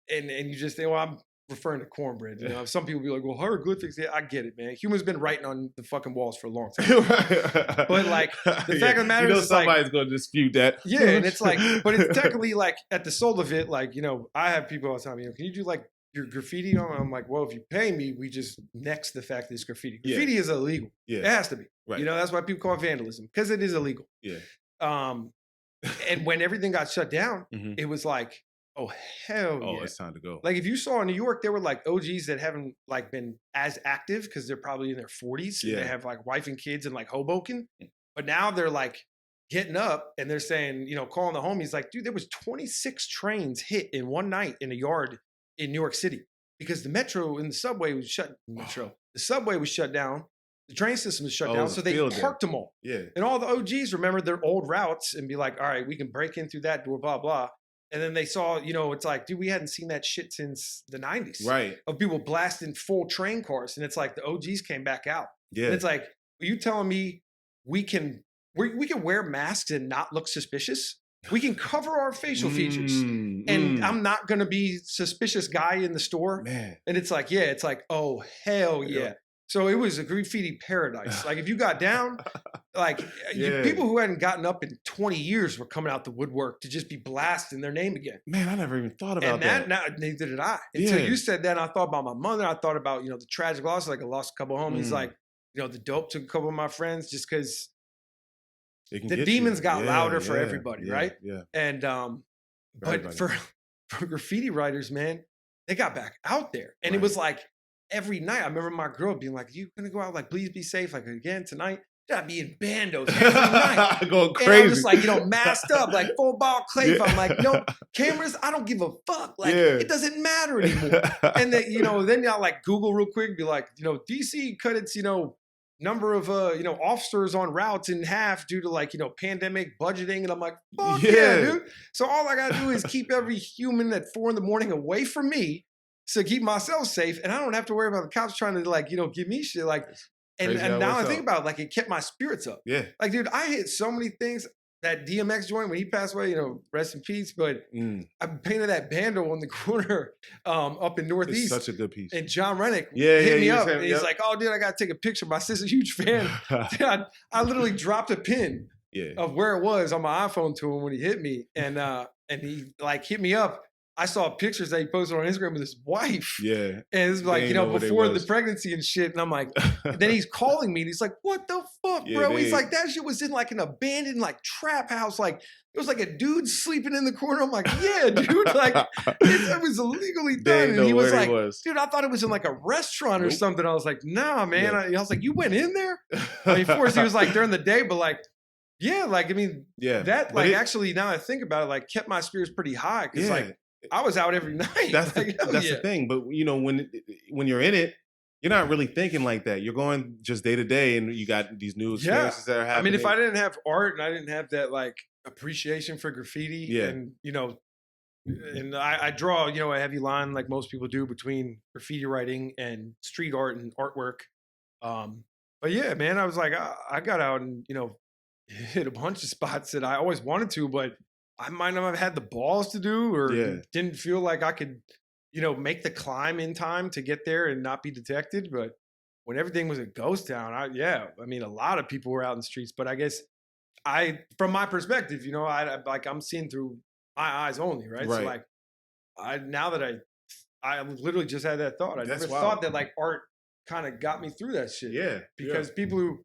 you just think, well, I'm referring to cornbread. Some people be like, well, hieroglyphics. Yeah, I get it, man. Humans been writing on the fucking walls for a long time. But like the fact of the matter is, somebody's like, going to dispute that. Yeah, and it's like, but it's technically like at the soul of it, like I have people all the time. Can you do like your graffiti? I'm like, well, if you pay me, we just next the fact that it's graffiti. Graffiti is illegal. Yeah, it has to be. Right. That's why people call it vandalism because it is illegal. Yeah. And when everything got shut down, it was like, oh hell yeah, it's time to go. Like if you saw in New York, there were like OGs that haven't like been as active because they're probably in their 40s. Yeah. They have like wife and kids in like Hoboken, but now they're like getting up and they're saying, calling the homies like, dude, there was 26 trains hit in one night in a yard in New York City because the metro and the subway was shut. The subway was shut down. The train system was shut down, so they parked them all. Yeah. And all the OGs remembered their old routes and be like, all right, we can break in through that door, blah, blah. And then they saw, it's like, dude, we hadn't seen that shit since the 90s. Right. Of people blasting full train cars. And it's like the OGs came back out. Yeah. And it's like, are you telling me we can wear masks and not look suspicious? We can cover our facial features. And I'm not going to be suspicious guy in the store. Man. And it's like, oh, hell yeah. So it was a graffiti paradise. Like if you got down, like people who hadn't gotten up in 20 years were coming out the woodwork to just be blasting their name again. Man, I never even thought about that. Now, neither did I. Until you said that, I thought about my mother. I thought about, the tragic loss. Like I lost a couple of homies. Like, the dope took a couple of my friends just because the demons got louder for everybody, right? Yeah. And but for graffiti writers, man, they got back out there. And it was like every night. I remember my girl being like, you gonna go out? Like, please be safe. Like again tonight. I'd be in bandos every night. Going crazy. And I'm just like, masked up, like full ball clay. I'm like, no cameras, I don't give a fuck. Like, it doesn't matter anymore. And then, then y'all like Google real quick, be like, DC cut its, number of, officers on routes in half due to like, pandemic budgeting. And I'm like, fuck yeah, dude. So all I gotta do is keep every human at 4 a.m. away from me to keep myself safe. And I don't have to worry about the cops trying to like, give me shit. Like, and now I think about it, like it kept my spirits up. Yeah. Like, dude, I hit so many things. that DMX joint when he passed away, rest in peace. But I painted that bando on the corner up in It's Northeast. such a good piece. And John Rennick Yeah, hit me you were up, saying- and he's yep. like, "Oh, dude, I gotta take a picture. My sister's a huge fan." I literally dropped a pin Yeah. of where it was on my iPhone to him when he hit me, and he like hit me up. I saw pictures that he posted on Instagram with his wife. Yeah. And it's like, They know what it before the was. pregnancy and shit. And I'm like, then he's calling me and he's like, what the fuck, Yeah, bro? He's they- like, that shit was in like an abandoned like trap house. Like it was like a dude sleeping in the corner. I'm like, yeah, dude. Like it was illegally They done. know And he was where like, he was. dude, I thought it was in like a restaurant or Nope. something. I was like, nah, man. Yeah. I was like, you went in there? I mean, of course, he was like during the day, but like, yeah, like, I mean, Yeah. that But like it- actually now that I think about it, like kept my spirits pretty high. Cause Yeah. like I was out every night. That's like, hell the yeah. thing. But when you're in it, you're not really thinking like that. You're going just day to day, and you got these new experiences that are I happening. mean, if I didn't have art and I didn't have that like appreciation for graffiti, Yeah. and and I draw a heavy line like most people do between graffiti writing and street art and artwork. But yeah, man, I was like, I got out and hit a bunch of spots that I always wanted to, but I might not have had the balls to do, or Yeah. didn't feel like I could, make the climb in time to get there and not be detected. But when everything was a ghost town, I mean, a lot of people were out in the streets, but I guess from my perspective, I'm seeing through my eyes only, right? So Right. like, now that I literally just had that thought. I That's never wild. thought that like art kind of got me through that shit. Yeah. Because people who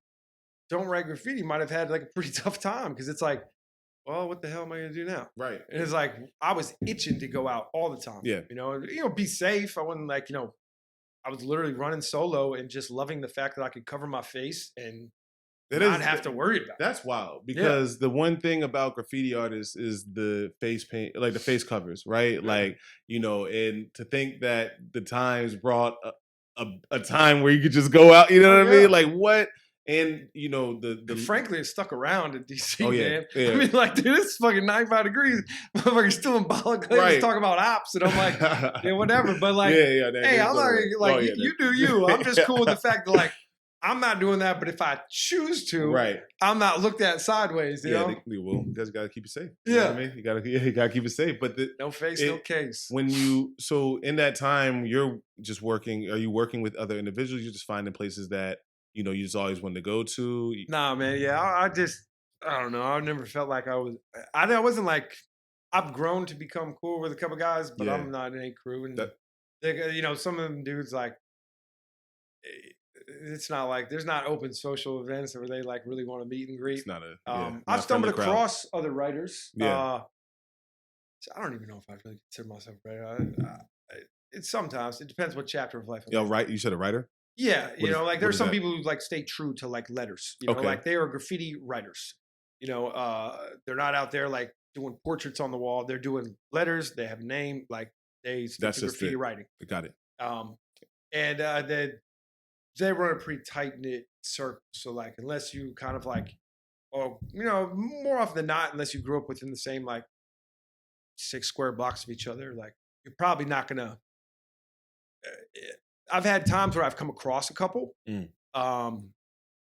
don't write graffiti might have had like a pretty tough time, because it's like, well, what the hell am I gonna do now? Right. And it's like I was itching to go out all the time. Yeah. Be safe. I wasn't like, I was literally running solo and just loving the fact that I could cover my face and not have to worry about it. That's wild, because the one thing about graffiti artists is the face paint, like the face covers, right? Yeah. Like, and to think that the Times brought a time where you could just go out, you know what I yeah. mean? Like what? And And frankly, it stuck around in DC, Oh, yeah, man. yeah. I mean, like, dude, it's fucking 95 degrees. Motherfucker's still in balaclavas Right. talking about ops, and I'm like, yeah, whatever. But like, yeah, hey, I'm not like, you do you. I'm just cool with the fact that like I'm not doing that, but if I choose to, right. I'm not looked at sideways. You know, You guys gotta keep it safe. Yeah. You know what I mean, you gotta keep it safe. But no face, no case. so in that time, you're just working. Are you working with other individuals? You're just finding places that you just always wanted to go to. Nah, man. Yeah, I don't know. I never felt like I was. I wasn't like. I've grown to become cool with a couple guys, but Yeah. I'm not in a crew. And That- they, some of them dudes like. It's not like there's not open social events where they like really want to meet and greet. It's not a. I've stumbled friendly crowd. across other writers. Yeah. So I don't even know if I really consider myself a writer. It's sometimes it depends what chapter of life. I'm Yeah, in. right. You said a writer. Yeah, What is- like what there's is some that? people who like stay true to like letters. Okay. Like they are graffiti writers. They're not out there like doing portraits on the wall. They're doing letters. They have a name. Like they stick That's to just graffiti it. writing. Got it. And they run a pretty tight knit circle. So like unless you kind of like, more often than not, unless you grew up within the same like 6 square blocks of each other, like you're probably not gonna. I've had times where I've come across a couple, and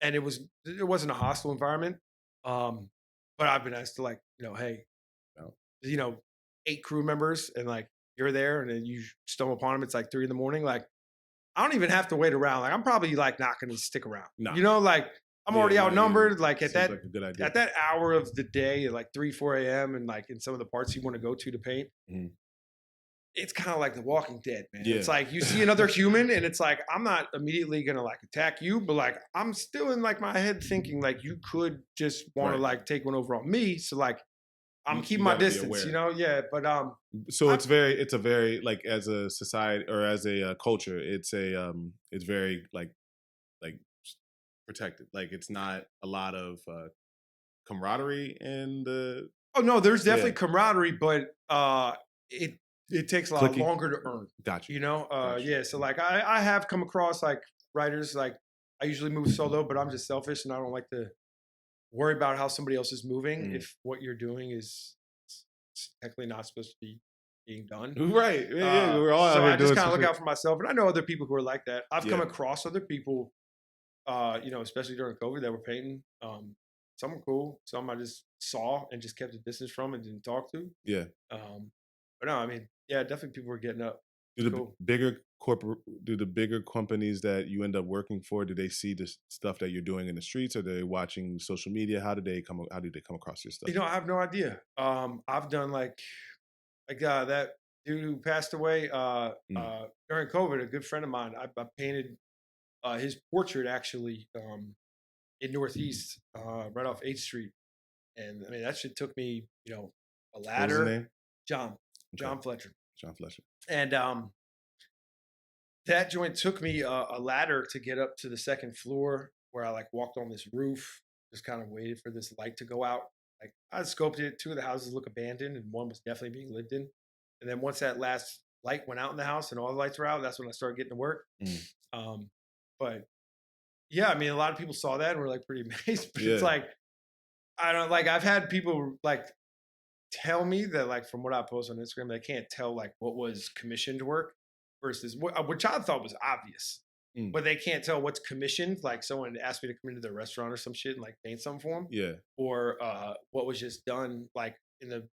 it wasn't a hostile environment, but I've been asked to like, hey, 8 crew members, and like you're there, and then you stumble upon them. It's like 3 a.m. Like I don't even have to wait around. Like I'm probably like not going to stick around. Nah. Like I'm already outnumbered. Like at Seems that like a good idea. at that hour of the day, at like 3-4 a.m. and like in some of the parts you want to go to paint. Mhm. It's kind of like The Walking Dead, man. Yeah. It's like you see another human, and it's like I'm not immediately gonna like attack you, but like I'm still in like my head thinking like you could just want to Right. like take one over on me. So like I'm You keeping my gotta be distance, aware. Yeah, but So it's a very like as a society or as a culture, it's very like protected. Like it's not a lot of camaraderie in the. oh no, there's definitely Yeah. camaraderie, but it takes a lot Clicky. longer to earn. Gotcha. Yeah. Gotcha. So like I have come across like writers like I usually move solo, but I'm just selfish and I don't like to worry about how somebody else is moving if what you're doing is technically not supposed to be being done. Right. Yeah. We're all out So here I just doing kind of some look shit. out for myself, and I know other people who are like that. I've come Yeah. across other people, especially during COVID that were painting. Some Some were cool. Some I just saw and just kept a distance from and didn't talk to. Yeah. But no, I mean, yeah, definitely people were getting up. Do It's the cool. do the bigger companies that you end up working for, do they see the stuff that you're doing in the streets? Are they watching social media? How do they come across your stuff? I have no idea. I've done that dude who passed away Mm. during COVID. A good friend of mine. I painted his portrait actually in Northeast, right off 8th Street, and I mean that shit took me, a What was his ladder. name? John, Okay. John Fletcher, John Fletcher. and that joint took me a ladder to get up to the second floor, where I like walked on this roof, just kind of waited for this light to go out. Like I scoped it, two of the houses look abandoned, and one was definitely being lived in. And then once that last light went out in the house and all the lights were out, that's when I started getting to work. Mm. But yeah, I mean, a lot of people saw that and were like pretty amazed. But it's Yeah. like I don't like. I've had people like tell me that like from what I post on Instagram, they can't tell like what was commissioned work versus which I thought was obvious. Mm. But they can't tell what's commissioned. Like someone asked me to come into their restaurant or some shit and like paint something for them, Yeah. or what was just done like in the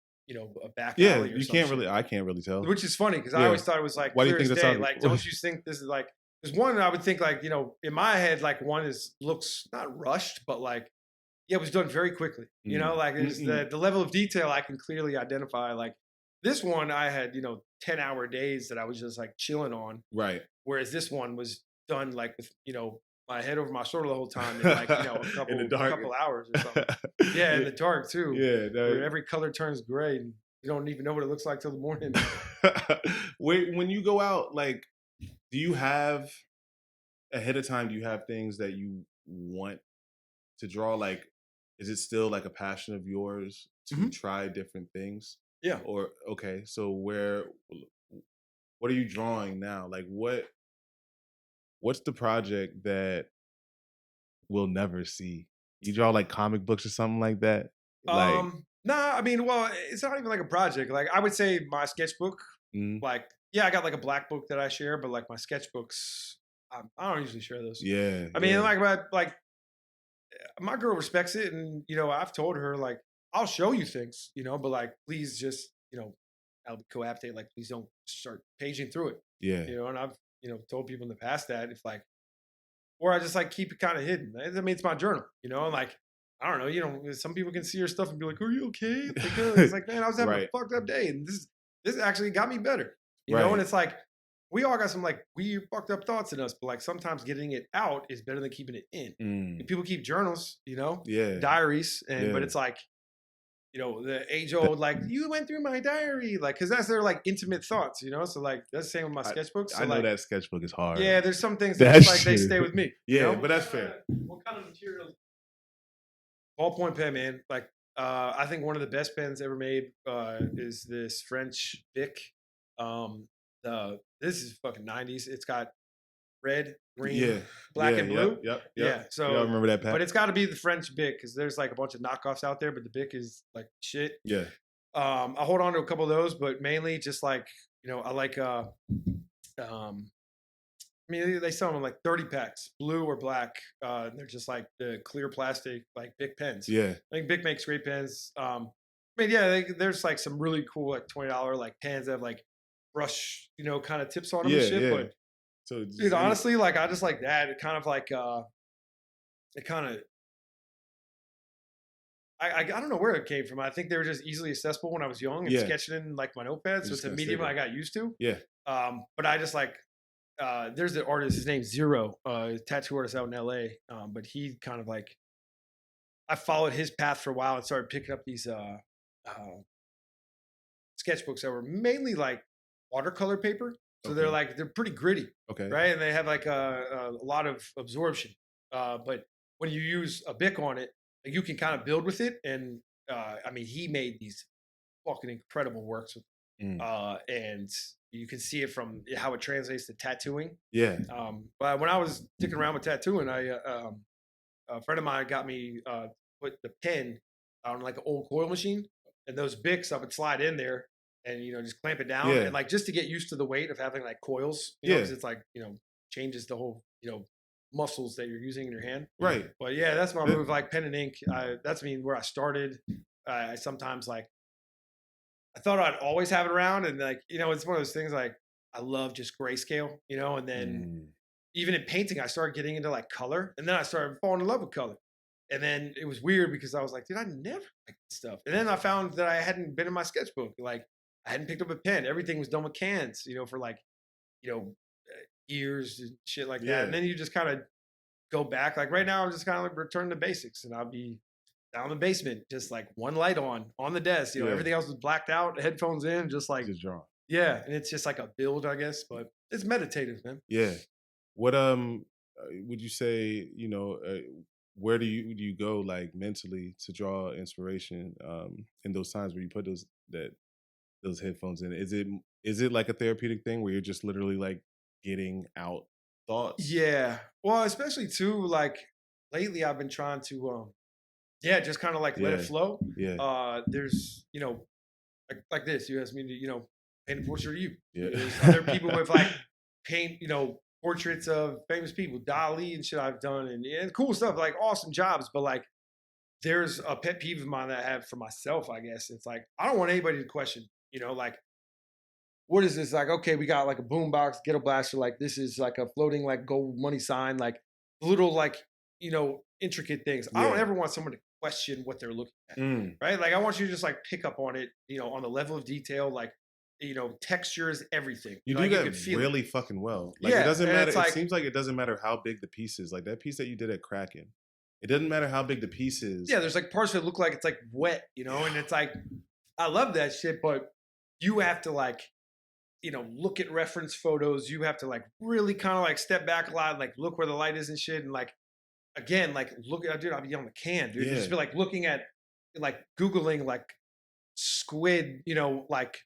a back Yeah, alley. Or you some can't shit. really. I can't really tell. Which is funny because I Yeah. always thought it was like Why do you clear think as that's day. how- Like, don't you think this is like? Because one, I would think like in my head like one looks not rushed, but like yeah, it was done very quickly. Like there's the level of detail I can clearly identify. Like this one, I had 10-hour days that I was just like chilling on. Right. Whereas this one was done like with my head over my shoulder the whole time in like In the dark. couple hours or something. Yeah, in the dark too. Yeah. Where every color turns gray and you don't even know what it looks like till the morning. Wait, when you go out, like, do you have ahead of time? Do you have things that you want to draw? Like, is it still like a passion of yours to try different things? Yeah. Or okay, so what are you drawing now? Like, what's the project that we'll never see? You draw like comic books or something like that? Like, Nah, I mean, well, it's not even like a project. Like I would say my sketchbook, like, yeah, I got like a black book that I share, but like my sketchbooks, I don't usually share those. yeah. I mean, like my girl respects it, and I've told her like I'll show you things, but like please just I'll be cohabitate, like please don't start paging through it. Yeah. And I've told people in the past that if like, or I just like keep it kind of hidden. I mean, it's my journal, and like I don't know, some people can see your stuff and be like, "Are you okay?" It's like, man, I was having Right. a fucked up day, and this actually got me better, Right. And it's like we all got some like weird fucked up thoughts in us, but like sometimes getting it out is better than keeping it in. And people keep journals, Yeah. diaries, but Yeah. it's like the age old like you went through my diary, like because that's their like intimate thoughts, so like that's the same with my sketchbooks. So I know like, that sketchbook is hard. yeah, there's some things That that just, like they shit- stay with me. Yeah, but that's fair. What kind of material? Ballpoint pen, man. Like I think one of the best pens ever made is this French Bic. This is fucking 90s. It's got red, green, black, and blue. Yep. Yeah, so I remember that pack. but it's got to be the French Bic because there's like a bunch of knockoffs out there, but the Bic is like shit. Yeah. I hold on to a couple of those, but mainly just like I like I mean, they sell them in like 30 packs, blue or black. They're just like the clear plastic, like Bic pens. Yeah. I think Bic makes great pens. I mean, yeah, there's like some really cool, like $20 like pens that have like brush, kind of tips on them and shit. Yeah. But So dude, honestly, like I just like that. It kind of like it kind of I don't know where it came from. I think they were just easily accessible when I was young and Yeah. sketching in like my notepad. So just it's a gonna medium say that. I got used to. Yeah. But I just like there's the artist, his name's Zero, tattoo artist out in LA. But he kind of like I followed his path for a while and started picking up these sketchbooks that were mainly like watercolor paper. So Okay. they're pretty gritty, Okay. right? And they have like a lot of absorption. But when you use a Bic on it, like, you can kind of build with it. And I mean, he made these fucking incredible works with, and you can see it from how it translates to tattooing. Yeah. But when I was sticking around with tattooing, a friend of mine got me put the pen on like an old coil machine, and those Bics I would slide in there and just clamp it down, Yeah. and like just to get used to the weight of having like coils, Yeah. because it's like changes the whole muscles that you're using in your hand. Right. But yeah, that's my move. Like pen and ink. That's where I started. I sometimes like I thought I'd always have it around, and like it's one of those things like I love just grayscale, and then even in painting, I started getting into like color, and then I started falling in love with color. And then it was weird because I was like, dude, I never like this stuff. And then I found that I hadn't been in my sketchbook. Like I hadn't picked up a pen. Everything was done with cans, for like, years and shit like that. And then you just kind of go back. Like right now, I'm just kind of like return to basics, and I'll be down in the basement, just like one light on the desk. Everything else was blacked out, headphones in, just drawing. Yeah, and it's just like a build, I guess, but it's meditative, man. Yeah. What would you say? Where do you go like mentally to draw inspiration in those times where you put those headphones in? Is it like a therapeutic thing where you're just literally like getting out thoughts? Yeah. Well, especially too, like lately I've been trying to just kind of like let it flow. Yeah. There's, like this. You asked me to, paint a portrait of you. Yeah. There's other people with like paint, portraits of famous people, Dali and shit I've done, and cool stuff, like awesome jobs. But like, there's a pet peeve of mine that I have for myself, I guess. It's like I don't want anybody to question, like, what is this? Like, okay, we got like a boombox, ghetto blaster, like this is like a floating like gold money sign, like little like intricate things. I don't ever want someone to question what they're looking at, right? Like I want you to just like pick up on it, on the level of detail, like textures, everything. You do that really fucking well. Like it doesn't matter. It seems like it doesn't matter how big the piece is. Like that piece that you did at Kraken, it doesn't matter how big the piece is. Yeah, there's like parts that look like it's like wet, and it's like I love that shit, but you have to like look at reference photos. You have to like really kind of like step back a lot, like look where the light is and shit, and like again, like look at dude, I'll be on the can, dude. Just be like looking at like Googling like squid, like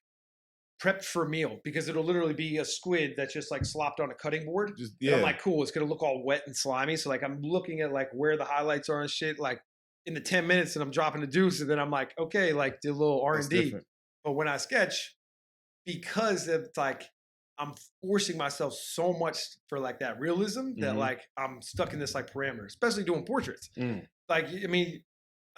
prepped for a meal, because it'll literally be a squid that's just like slopped on a cutting board. And I'm like, cool, it's gonna look all wet and slimy. So like I'm looking at like where the highlights are and shit, like in the 10 minutes, and I'm dropping the deuce, and then I'm like, okay, like did a little R&D. But when I sketch, because it's like I'm forcing myself so much for like that realism that like I'm stuck in this like parameter, especially doing portraits. Like, I mean,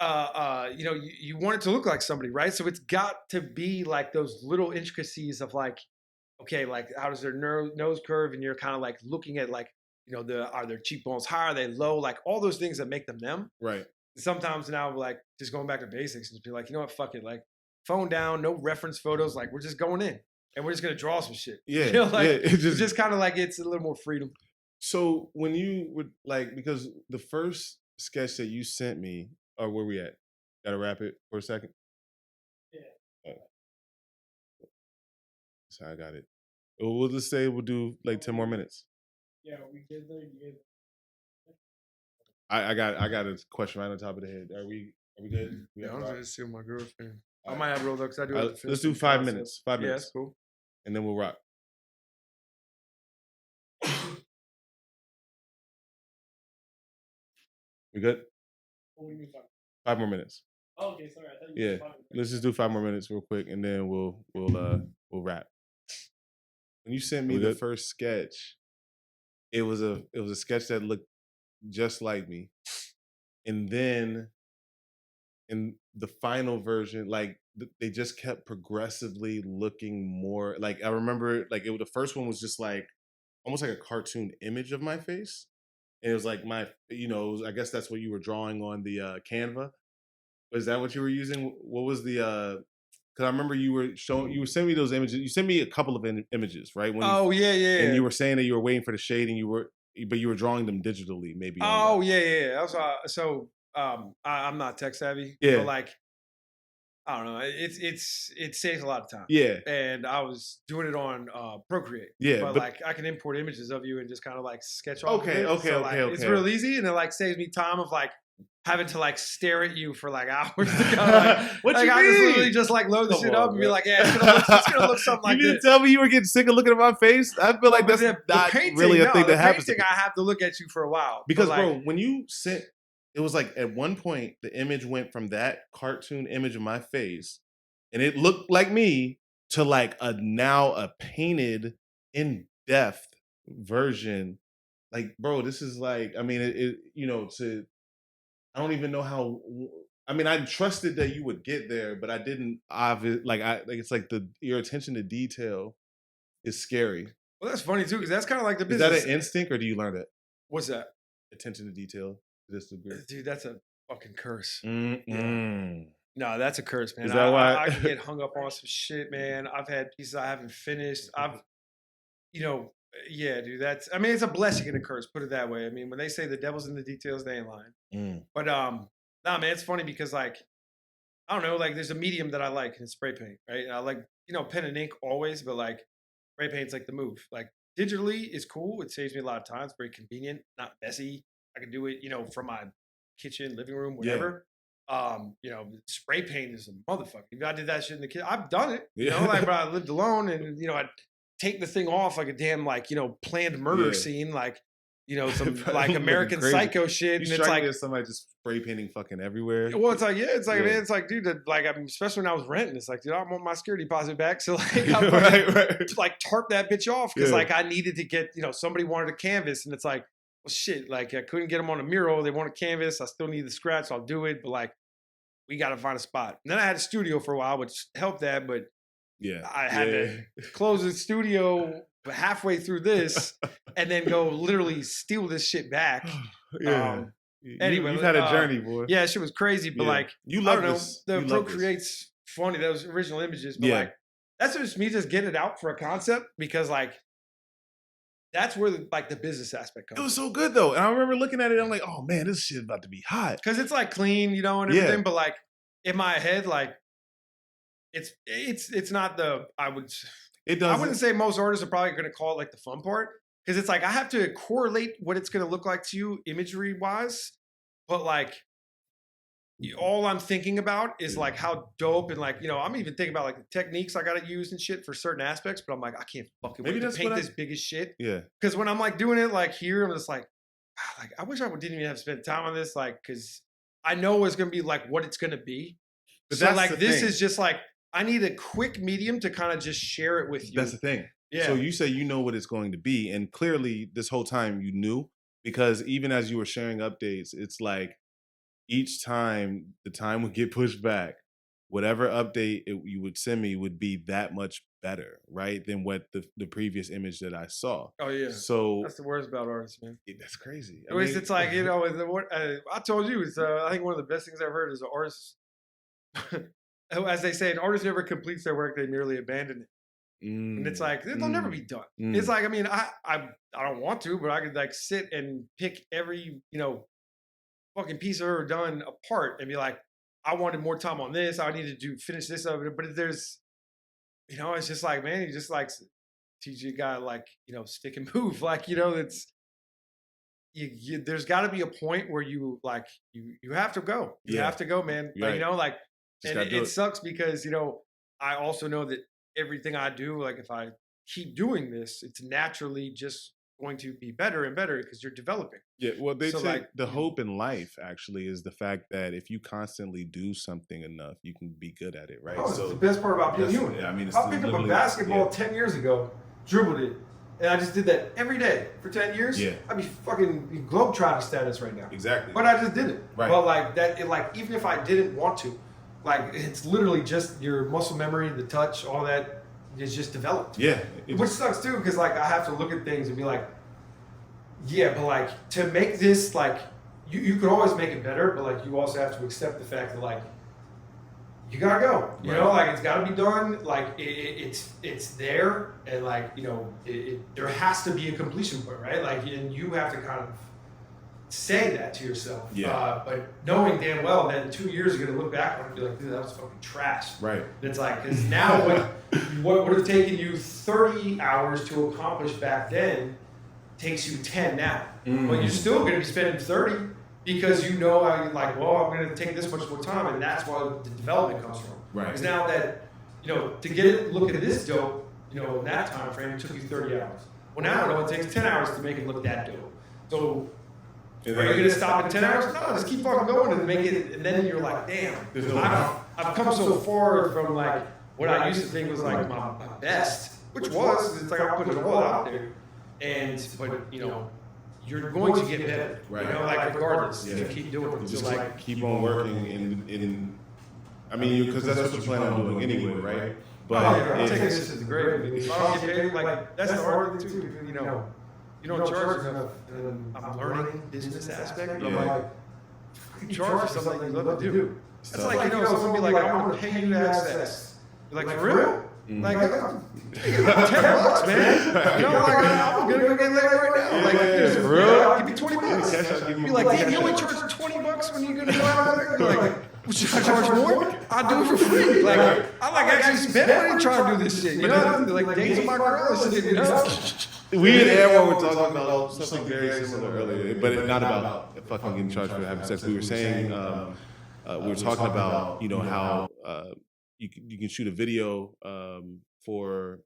you want it to look like somebody, right? So it's got to be like those little intricacies of like, okay, like how does their nose curve? And you're kind of like looking at like, are their cheekbones high? Are they low? Like all those things that make them them. Right. And sometimes now like just going back to basics and just be like, what, fuck it. Like phone down, no reference photos. Like we're just going in and we're just going to draw some shit. Yeah. It's just kind of like, it's a little more freedom. So when you would like, because the first sketch that you sent me, or where we at? Gotta wrap it for a second? Yeah. So I got it. We'll just say we'll do like 10 more minutes. Yeah, we did there. I got a question right on top of the head. Are we good? Yeah, I'm just see my girlfriend. I might have rolled up because I do have to finish. Let's do 5 minutes. 5 minutes. Yeah, that's cool. And then we'll rock. We good? What do you mean 5 more minutes. Oh, okay, sorry. I thought you said 5 minutes. Let's just do 5 more minutes real quick, and then we'll wrap. When you sent me the first sketch, it was a sketch that looked just like me, and then in the final version, like they just kept progressively looking more like, I remember like the first one was just like almost like a cartoon image of my face. And it was like my, I guess that's what you were drawing on the Canva. Was that what you were using? What was the, because I remember you were sending me those images. You sent me a couple of images, right? Yeah. And you were saying that you were waiting for the shade but you were drawing them digitally maybe. Oh, yeah. Also, I'm not tech savvy. Yeah. But like, I don't know. It saves a lot of time. Yeah. And I was doing it on Procreate. Yeah. But like I can import images of you and just kind of like sketch off. Okay. It's real easy, and it like saves me time of like having to like stare at you for like hours. To go, like, what like, you I mean? just literally just like load the shit up and be like, yeah, it's gonna look something like this. You didn't tell me you were getting sick of looking at my face? I feel like that's not really a thing that happens. I have to look at you for a while. Because bro, when you sent, it was like at one point the image went from that cartoon image of my face, and it looked like me, to like a painted in-depth version like, bro, this is like, I mean, I don't even know how. I mean, I trusted that you would get there, but I didn't. It's like your attention to detail is scary. Well, that's funny too, because that's kind of like the Is business. that an instinct, or do you learn that? What's that? Attention to detail to this degree, dude. That's a fucking curse. Yeah. No, that's a curse, man. Is that why I can get hung up on some shit, man. I've had pieces I haven't finished. Yeah, dude. I mean, it's a blessing and a curse. Put it that way. I mean, when they say the devil's in the details, they ain't lying. But nah, man, it's funny because like, I don't know, like there's a medium that I like, and it's spray paint, right? And I like, pen and ink always, but like spray paint's like the move. Like digitally is cool. It saves me a lot of time. It's very convenient, not messy. I can do it, from my kitchen, living room, whatever. Spray paint is a motherfucker. If I did that shit in the kitchen, I've done it. But I lived alone, and I'd take the thing off like a damn planned murder scene, like some like American Psycho shit. You and it's like somebody just spray painting fucking everywhere. Well, it's like man, it's like dude, especially when I was renting, it's like dude, I want my security deposit back, so like I right. Like tarp that bitch off because like I needed to get somebody wanted a canvas, and it's like well shit, like I couldn't get them on a mural, they want a canvas, I still need the scratch, so I'll do it, but like we got to find a spot. And then I had a studio for a while, which helped that, but I had to close the studio halfway through this and then go literally steal this shit back. Anyway, you've had a journey, boy. Yeah, shit was crazy, but like you love this. The Procreate's funny, those original images, but like that's just me just getting it out for a concept because like that's where the business aspect comes. It was so good though, and I remember looking at it. I'm like, oh man, this shit about to be hot because it's like clean, and everything. But like in my head, like it's not the I wouldn't say most artists are probably going to call it like the fun part because it's like I have to correlate what it's going to look like to you imagery wise, but like all I'm thinking about is like how dope and like I'm even thinking about like the techniques I got to use and shit for certain aspects, but I'm like I can't fucking wait to paint this big as shit. Yeah, because when I'm like doing it like here, I'm just like I wish I didn't even have to spend time on this, like because I know it's gonna be like what it's gonna be. But so like this is just like I need a quick medium to kind of just share it with you. That's the thing. Yeah. So you say you know what it's going to be, and clearly this whole time you knew because even as you were sharing updates, it's like each time the time would get pushed back, whatever update you would send me would be that much better, right, than what the previous image that I saw. Oh yeah. So that's the worst about artists, man. That's crazy. It's like I told you, it's I think one of the best things I've heard is an artist. As they say, an artist never completes their work; they merely abandon it. And it's like they'll never be done. It's like I don't want to, but I could like sit and pick every fucking piece I've ever done apart and be like, I wanted more time on this. I needed to finish this of it. But there's, it's just like, man, he just likes teach you a guy like, stick and move. Like, it's, there's got to be a point where you like, you have to go. You have to go, man. Right. Like, and it sucks because, I also know that everything I do, like if I keep doing this, it's naturally just going to be better and better because you're developing. Yeah, well, they say the hope in life actually is the fact that if you constantly do something enough, you can be good at it, right? Oh, so the best part about being human. Yeah, I mean, I picked up a basketball 10 years ago, dribbled it, and I just did that every day for 10 years. Yeah, I'd be fucking globetrotter status right now. Exactly. But I just did it. Right. But like that, even if I didn't want to, like it's literally just your muscle memory, the touch, all that is just developed. Yeah. Which sucks too, because like I have to look at things and be like, yeah, but like to make this like you could always make it better, but like you also have to accept the fact that like you gotta go. You know, like it's gotta be done. Like it's there, and like there has to be a completion point, right? Like, and you have to kind of say that to yourself. Yeah. But knowing damn well that in 2 years you're gonna look back on it and be like, dude, that was fucking trash. Right. And it's like, because now what would have taken you 30 hours to accomplish back then takes you 10 now. But you're still gonna be spending 30 because how you're like, well, I'm gonna take this much more time, and that's where the development comes from. Right. Because now that, to get it, look at this dope, in that time frame, it took you 30 hours. Well, now it takes 10 hours to make it look that dope. So are you going to stop at 10 hours? No, just keep fucking going and make it, and then you're like, damn, I've come so far from like what I used to think was like my best, which was, it's like I'm putting it all out there. But you're going to get better. Right. You know, like regardless, if you keep doing it. Just So like keep on working in I mean, because that's what you plan on doing anyway, right? But I'm taking this to the grave. If I don't get paid, like that's the hard thing too. You don't charge enough. And I'm learning business aspect. But I'm like, you charge for something you love to do. It's like someone be like, I'm gonna pay you to have sex. You're like, for real? Like, $10, man. Like I'm gonna go get laid right now. Like, for real? Give me $20. Be like, damn, you only charge $20 when you're gonna go out there. You're like, should I charge more? I'll do it for free. Like, I actually spend money trying to do this shit. Like days of my girl shit. We and Aaron were talking about something very similar earlier, but not about fucking getting charged for having sex. We were saying, we were talking about, how you can shoot a video for.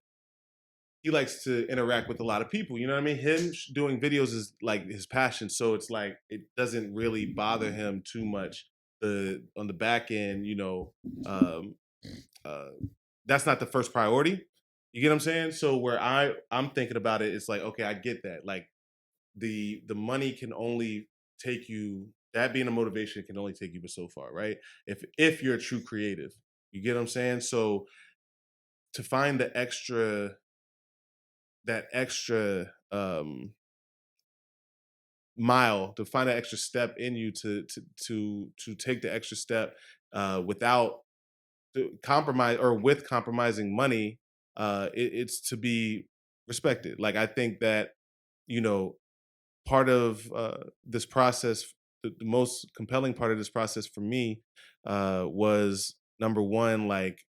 He likes to interact with a lot of people. You know what I mean? Him doing videos is like his passion, so it's like it doesn't really bother him too much. On the back end, that's not the first priority. You get what I'm saying? So where I'm thinking about it, it's like, okay, I get that. Like the money can only take you, that being a motivation can only take you but so far, right? If you're a true creative, you get what I'm saying? So to find that extra mile, to find that extra step in you to take the extra step without compromise or with compromising money, it's to be respected. Like I think that part of this process, the most compelling part of this process for me was number one, like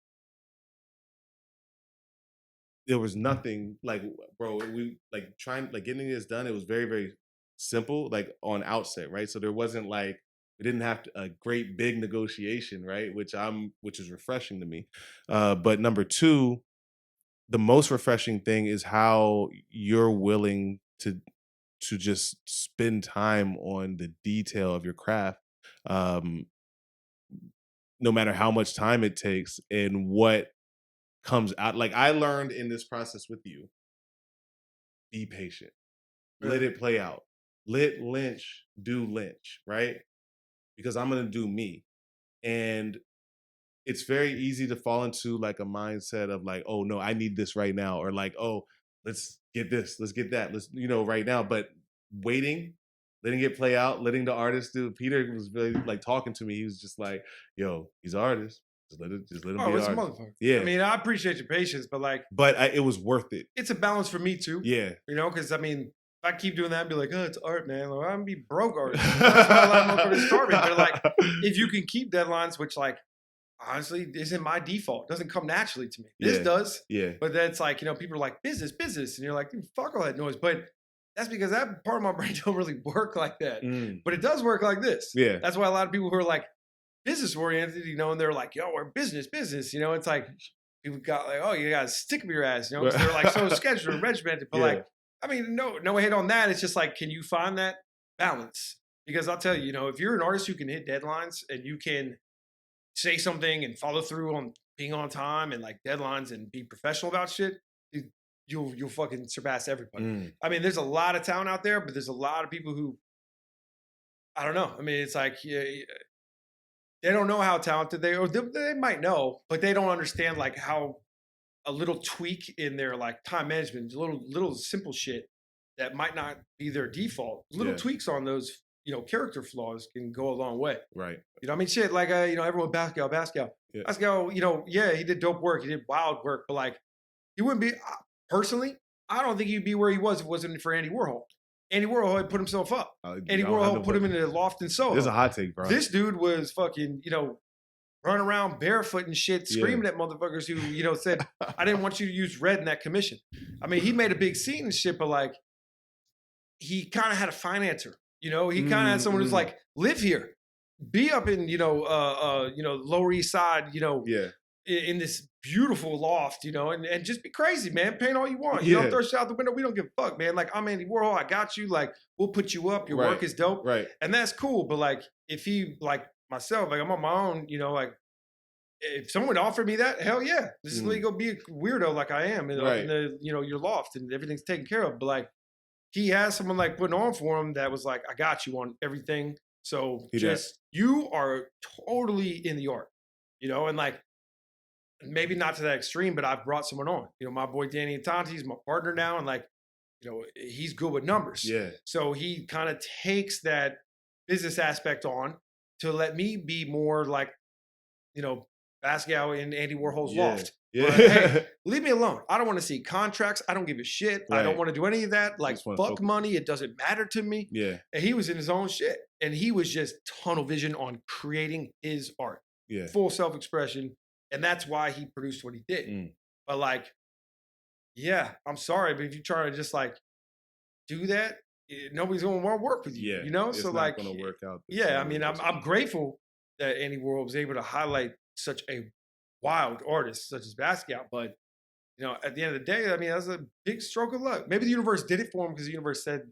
there was nothing like, bro, we like trying, like getting this done. It was very, very simple, like on outset, right? So there wasn't like, we didn't have a great big negotiation, right? Which is refreshing to me. But number two, the most refreshing thing is how you're willing to just spend time on the detail of your craft, no matter how much time it takes and what comes out. Like I learned in this process with you, be patient, let it play out, let Lynch do Lynch, right? Because I'm gonna do me. And it's very easy to fall into like a mindset of like, oh no, I need this right now, or like, oh, let's get this, let's get that, let's right now. But waiting, letting it play out, letting the artist do. Peter was really like talking to me. He was just like, yo, he's an artist. Just let him be an artist. Motherfucker. Yeah. I mean, I appreciate your patience, but like, it was worth it. It's a balance for me too. Yeah. Because I mean, if I keep doing that, I'd be like, oh, it's art, man. Like, I'm gonna be broke artist. That's why a lot of motherfuckers start me. But like, if you can keep deadlines, which like, honestly, isn't my default. It doesn't come naturally to me. This does. Yeah. But that's like, people are like, business. And you're like, fuck all that noise. But that's because that part of my brain don't really work like that. But it does work like this. Yeah. That's why a lot of people who are like business oriented, and they're like, yo, we're business. It's like people got like, oh, you got a stick up your ass, because they're like so scheduled and regimented. But like, I mean, no hate on that. It's just like, can you find that balance? Because I'll tell you, if you're an artist who can hit deadlines and you can say something and follow through on being on time and like deadlines and be professional about shit, you'll fucking surpass everybody. I mean, there's a lot of talent out there, but there's a lot of people who, I don't know. I mean, it's like, they don't know how talented they might know, but they don't understand like how a little tweak in their like time management, little simple shit that might not be their default. Little tweaks on those, character flaws can go a long way. Right. I mean, shit, like, everyone, Pascal. Yeah. Pascal, he did dope work. He did wild work, but like, he wouldn't be, personally, I don't think he'd be where he was if it wasn't for Andy Warhol. Andy Warhol had put himself up. Andy Warhol put him in a loft in Soho. This is a hot take, bro. This dude was fucking, running around barefoot and shit, screaming at motherfuckers who, said, I didn't want you to use red in that commission. I mean, he made a big scene and shit, but like, he kind of had a financer. He kind of had someone who's like, live here, be up in, Lower East Side, in this beautiful loft, and just be crazy, man. Paint all you want. Throw shit out the window. We don't give a fuck, man. Like, I'm Andy Warhol. I got you. Like, we'll put you up. Your work is dope. Right. And that's cool. But like, if he, like myself, like I'm on my own, like, if someone offered me that, hell yeah. This is legal. Be a weirdo like I am in the, your loft and everything's taken care of. But like, he has someone like putting on for him that was like, I got you on everything. So you are totally in the art, you know, and like maybe not to that extreme, but I've brought someone on. You know, my boy Danny Tanti's my partner now, and like, you know, he's good with numbers. Yeah. So he kind of takes that business aspect on to let me be more like, you know, Basquiat in Andy Warhol's loft. Yeah. But, hey, leave me alone. I don't want to see contracts. I don't give a shit. Right. I don't want to do any of that. Like, fuck money. It doesn't matter to me. Yeah. And he was in his own shit. And he was just tunnel vision on creating his art. Yeah. Full self-expression. And that's why he produced what he did. But like, yeah, I'm sorry, but if you try to just like do that, nobody's going to want to work with you. Yeah. You know? It's so not like, going to work out. Yeah. I mean, I'm grateful that Andy Warhol was able to highlight such a wild artist such as Basquiat, but you know, at the end of the day, I mean, that's a big stroke of luck. Maybe the universe did it for him because the universe said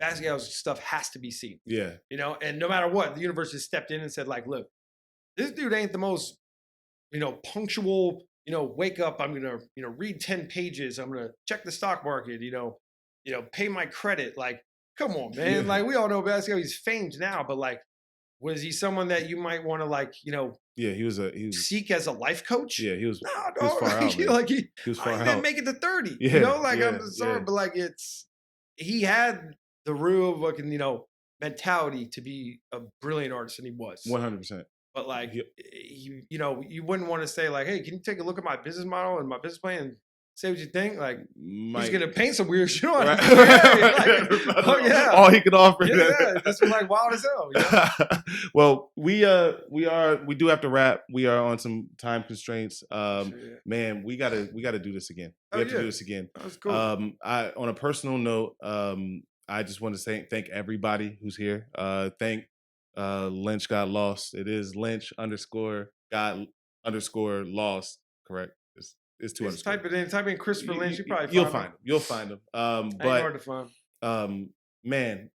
Basquiat's stuff has to be seen. Yeah, you know, and no matter what, the universe just stepped in and said, like, look, this dude ain't the most, you know, punctual. You know, wake up. I'm gonna, you know, read 10 pages. I'm gonna check the stock market. You know, pay my credit. Like, come on, man. Like, we all know Basquiat. He's famed now, but like, was he someone that you might want to like, you know? Yeah, he was seek as a life coach. Yeah, he was. No, he was far out. Man. Like he was far out. Didn't make it to 30. Yeah, you know, like I'm sorry, but like he had the real fucking, you know, mentality to be a brilliant artist, and he was 100%. But like, you know, you wouldn't want to say like, hey, can you take a look at my business model and my business plan and say what you think? Like, he's gonna paint some weird shit on. Right. Like, oh yeah, all he could offer. Yeah, this was like wild as hell. You know? Well, we do have to wrap. We are on some time constraints. Man, we gotta do this again. We have to do this again. That's cool. On a personal note, I just want to say thank everybody who's here. Thank Lynch Got Lost. It is Lynch _got_ lost. Correct. It's two underscores. Type in Christopher Lynch. You'll find him. You'll find him. But hard to find. Man,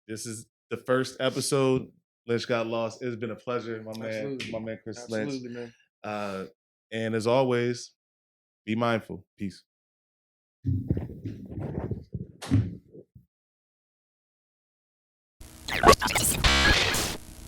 this is the first episode. Lynch Got Lost. It's been a pleasure, my man Chris Lynch. Absolutely, man. And as always, be mindful. Peace.